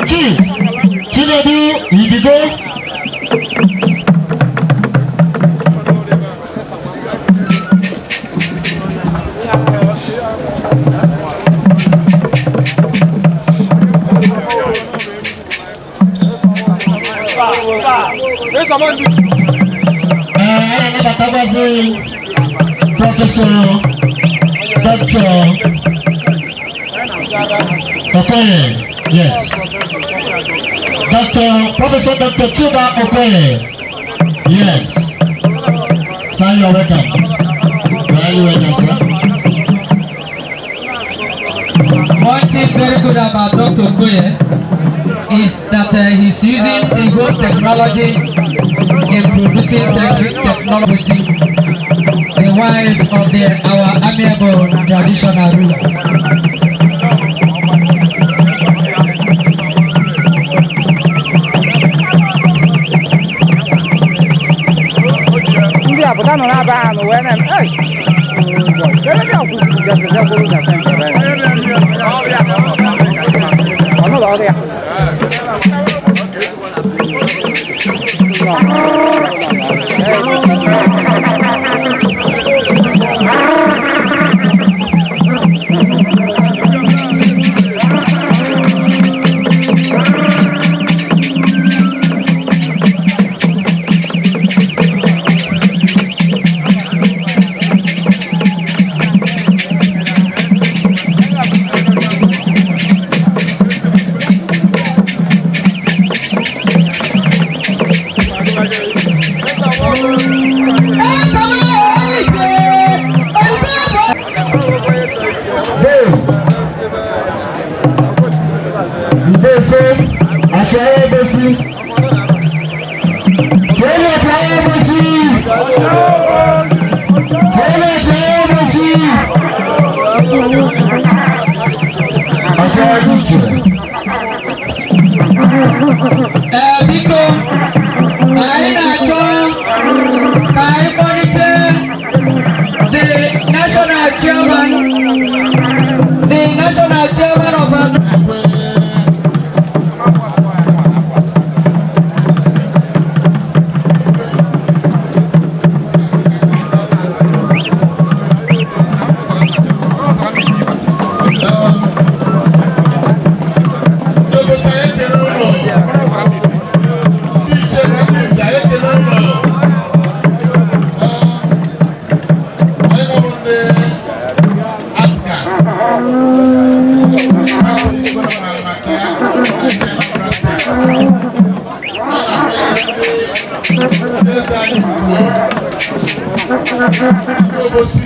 Chief Chinedu Idigo. Professor Dr. Okoye, yes. Professor Dr. Chuba Okoye, yes. Sir, you're welcome. Where are you welcome, sir? One thing very good about Dr. Okoye is that he's using Igbo technology in producing scientific technology, the wife of our amiable traditional ruler. But I don't have a when I'm hey. Oh no, rõ đi ạ. Biko, anyị na-achọ ka anyị kpọlite the national chairman of our Igwe Obosi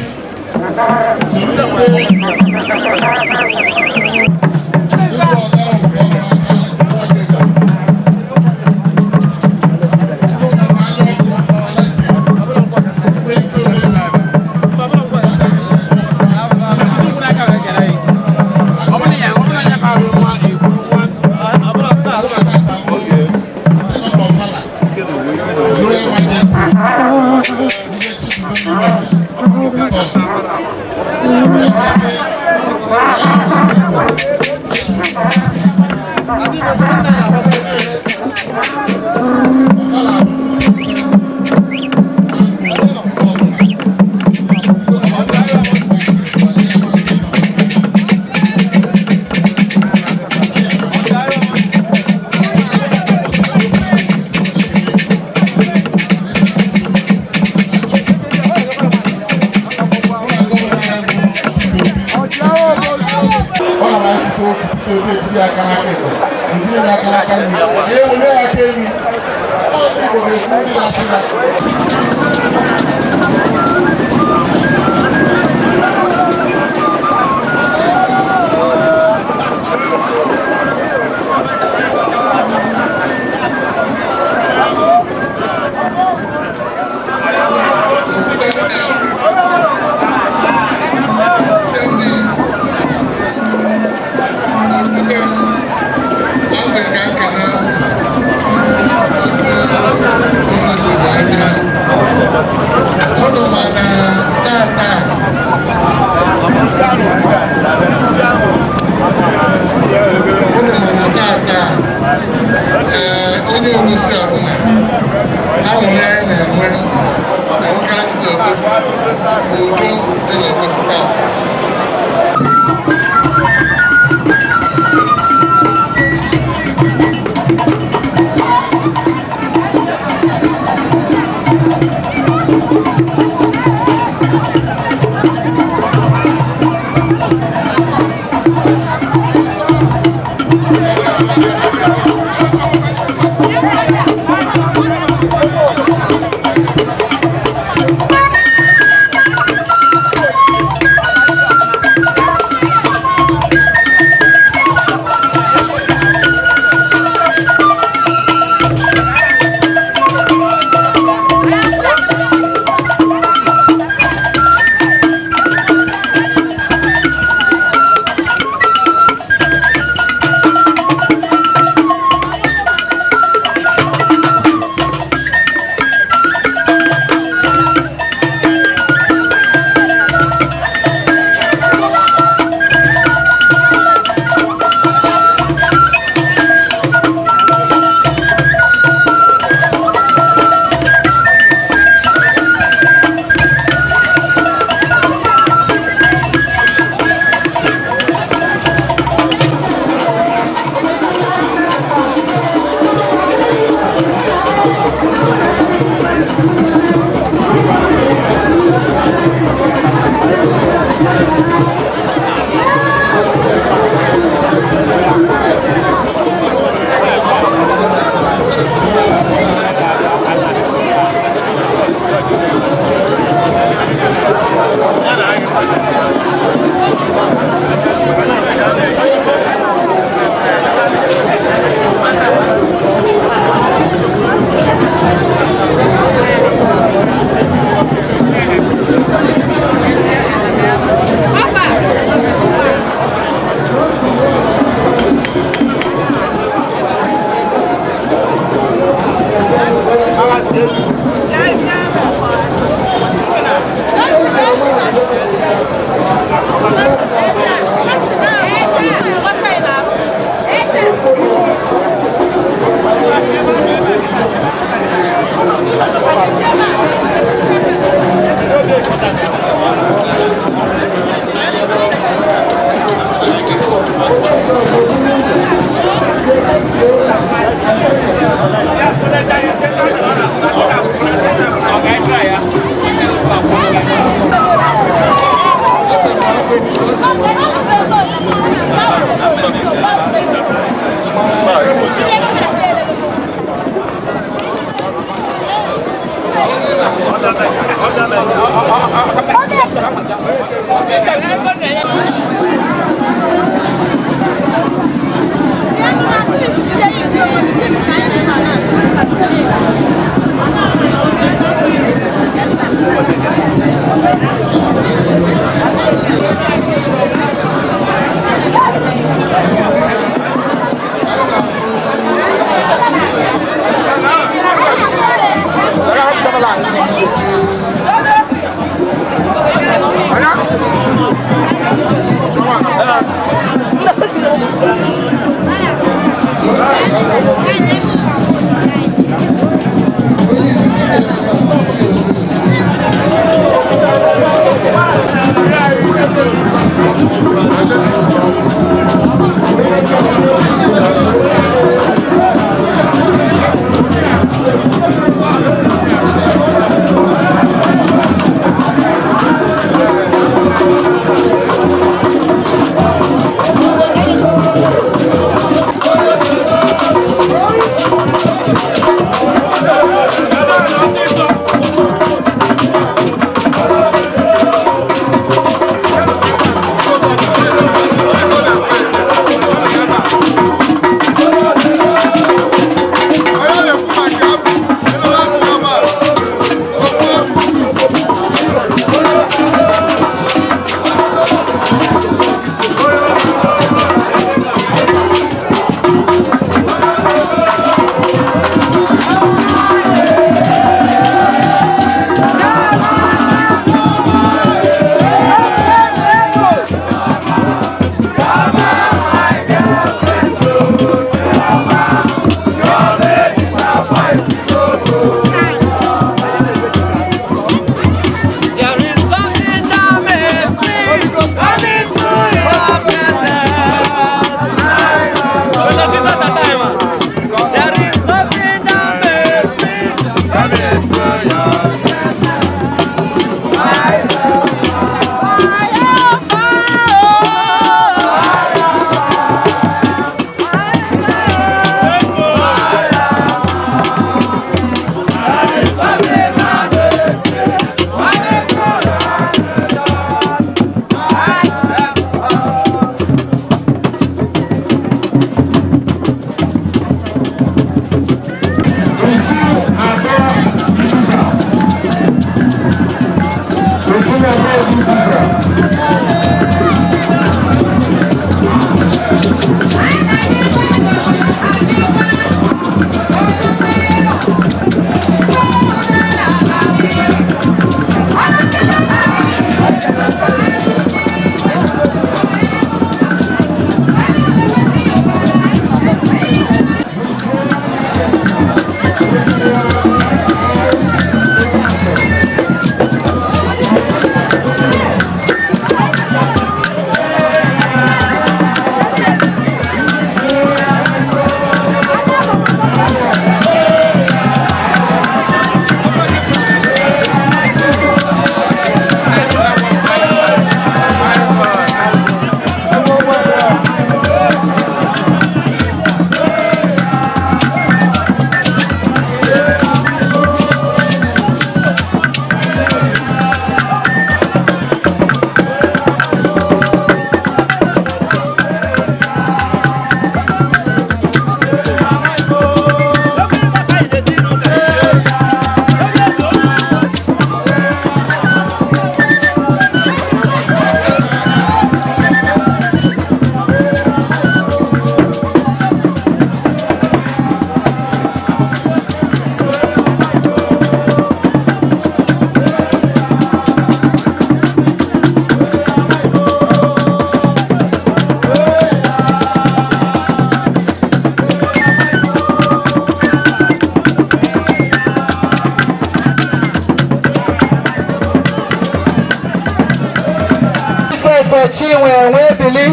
Chinwe Nwebili,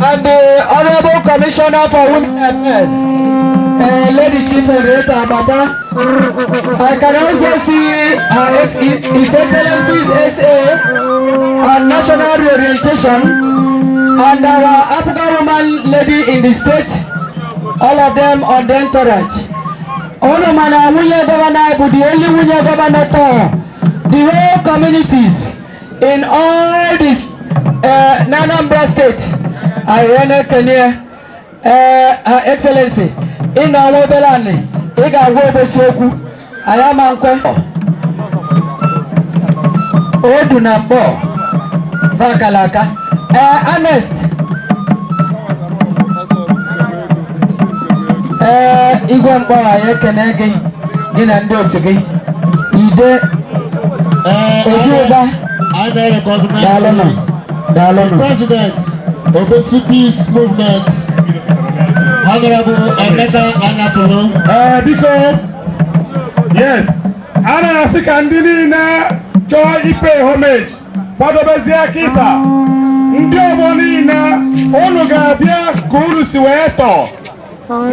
and the Honorable Commissioner for Women Affairs, Lady Chief Henrietta Abata. I can also see His Excellency's SA on National Reorientation and our African woman lady in the state, all of them on the entourage. Onomana Wunye Governor, but the only Wunye Governor the whole communities in all this Nanambra state. I want to near Her Excellency in our Belani, Iga Wobosoku, I am Uncle Odunambo, Vakalaka, Ernest, Igwe Mbola Kenegi, in and Dochigi, Ide, Ojuba, I may recognize the President of the Peace Movement, Honorable Emeka Anyafuno. Because, yes, Ana Sikandini na joy ipe homage, Padobezia Kita, Ndio Bonina, Onugabia Kurusi Weto,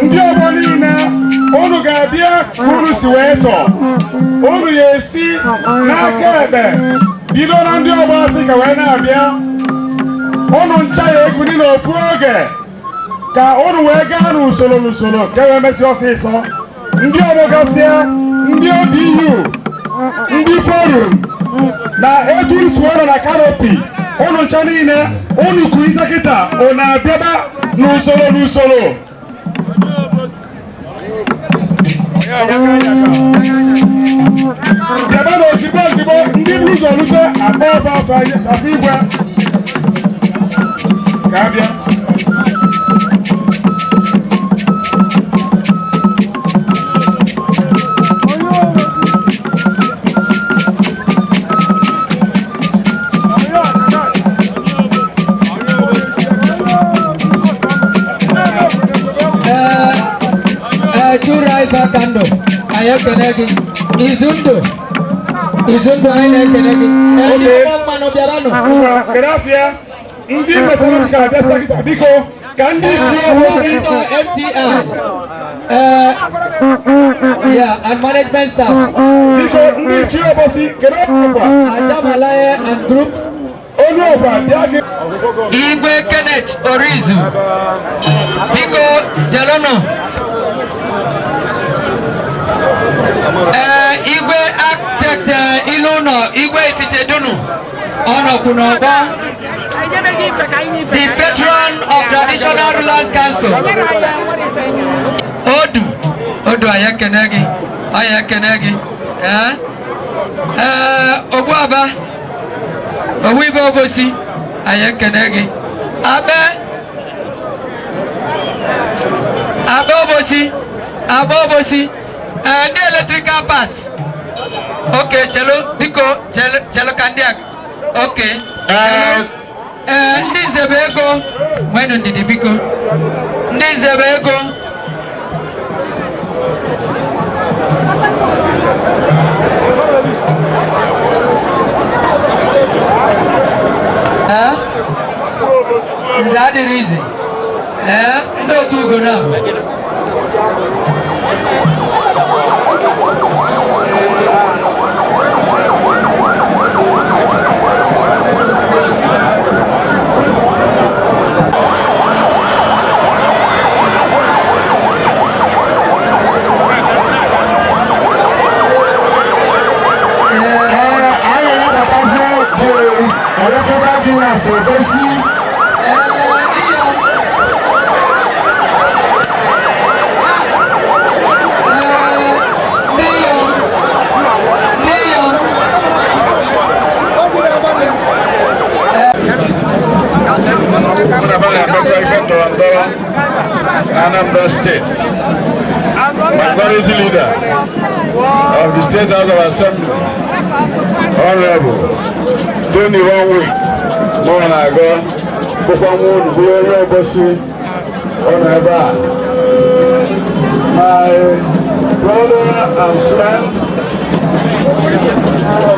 Ndio Bonina, Onugabia Kurusi Weto, Onu Yesi, Nakebe, Bidona Ndio Bosika Wenabia, Onu Nchaye Kunino Fuoge. Ka onu wega n'usoro kewe mesi ọsịsọ ndị ọmọgasịa ndị ODU ndị forum na etu isi were na kanopi onu ncha niile onu kuita kita ọ na-abịaba n'usoro bịaba n'ozigbo ndị bụ ụzọ lute akpọ afọ igwe ka abịa. Kando, Ayakanegi, Izundo, Ayakanegi, and Obiorano. Gracias. Indi meteorological desert Biko, Kandi MTR. Yeah, and management staff. Biko, Eze Obosi, Ajamalaya and group. Igwe Orizu. Biko, Jalono. Igwe architect Iluno, Igwe Itidunu, Onokunoba, the patron of Traditional Rulers Council, Odu Ayakenegi, Obuaba, Igwe Obosi, Ayakenegi, Abobosi, the electrical pass. Okay, chelo, Biko, chelo Kandiak. Okay. This is a vehicle. When did the Biko? This is a vehicle. Is that the reason? No two go now. Eze Obosi. Anambra State, majority leader of the State House of Assembly, Honorable 21 week, more than ago, Eze Obosi, my brother and friend, ODA-USA.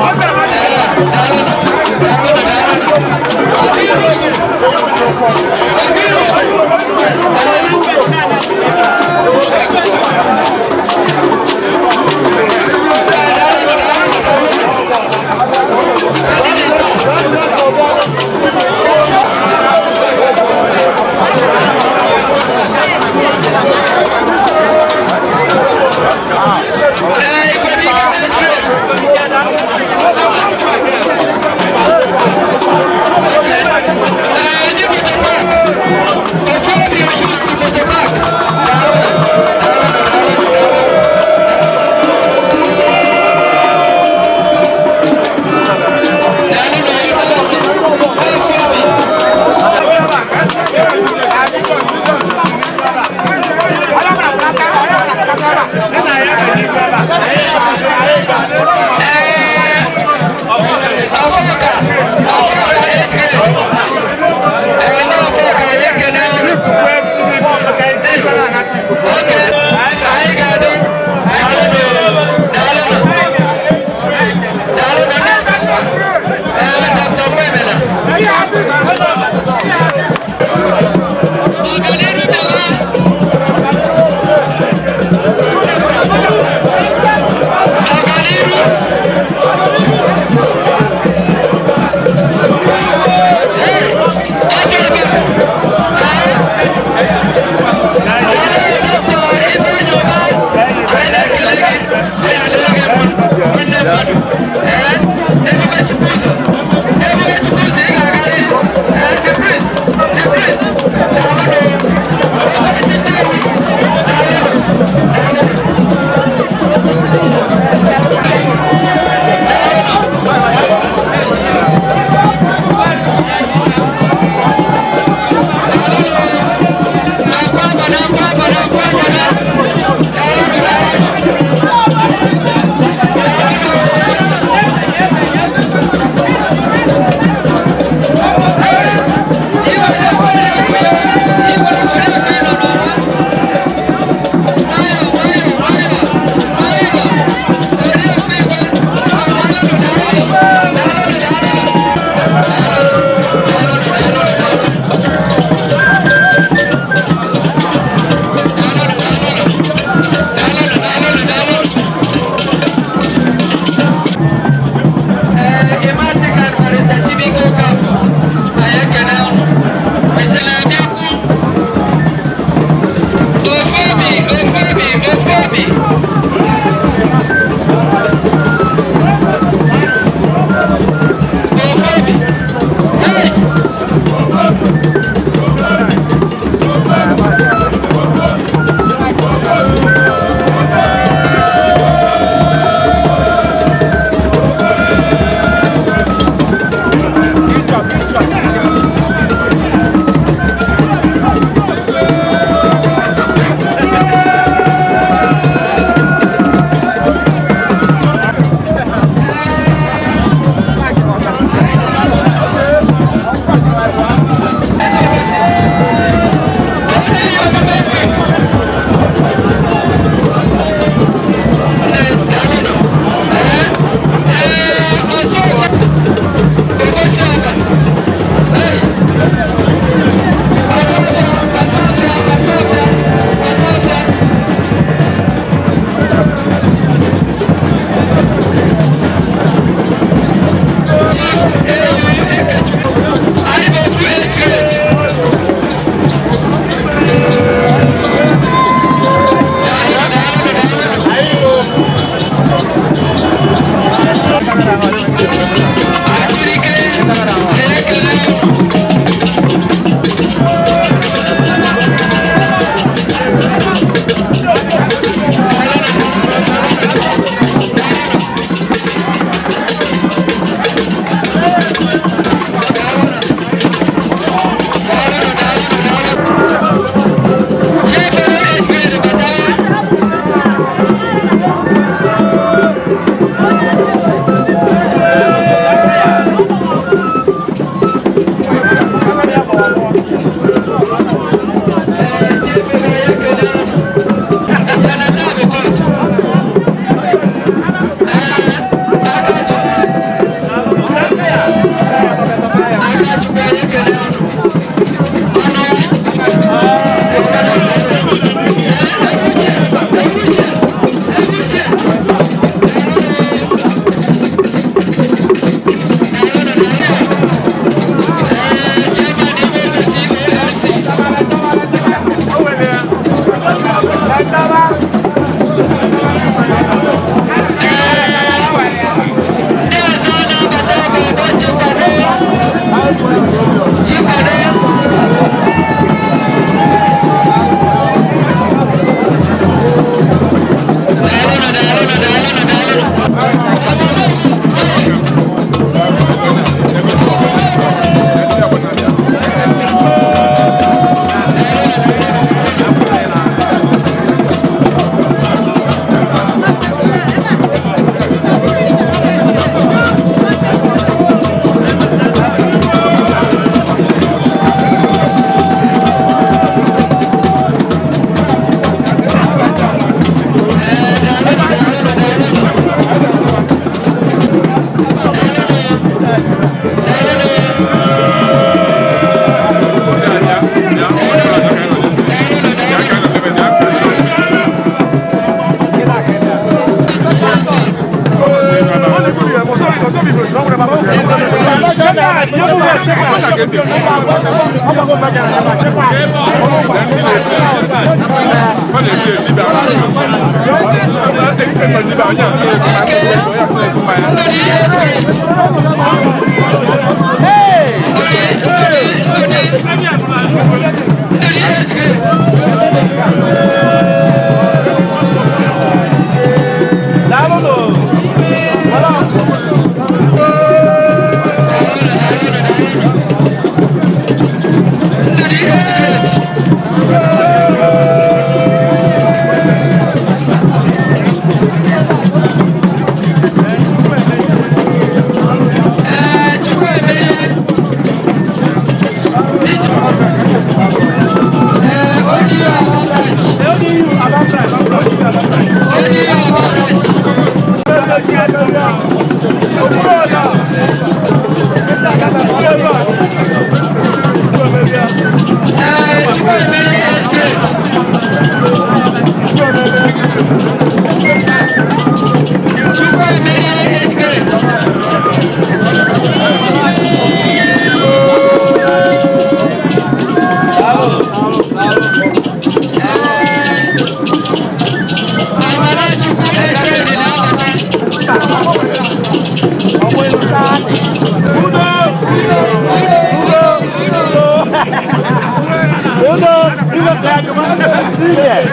I'm Chukwu Okay,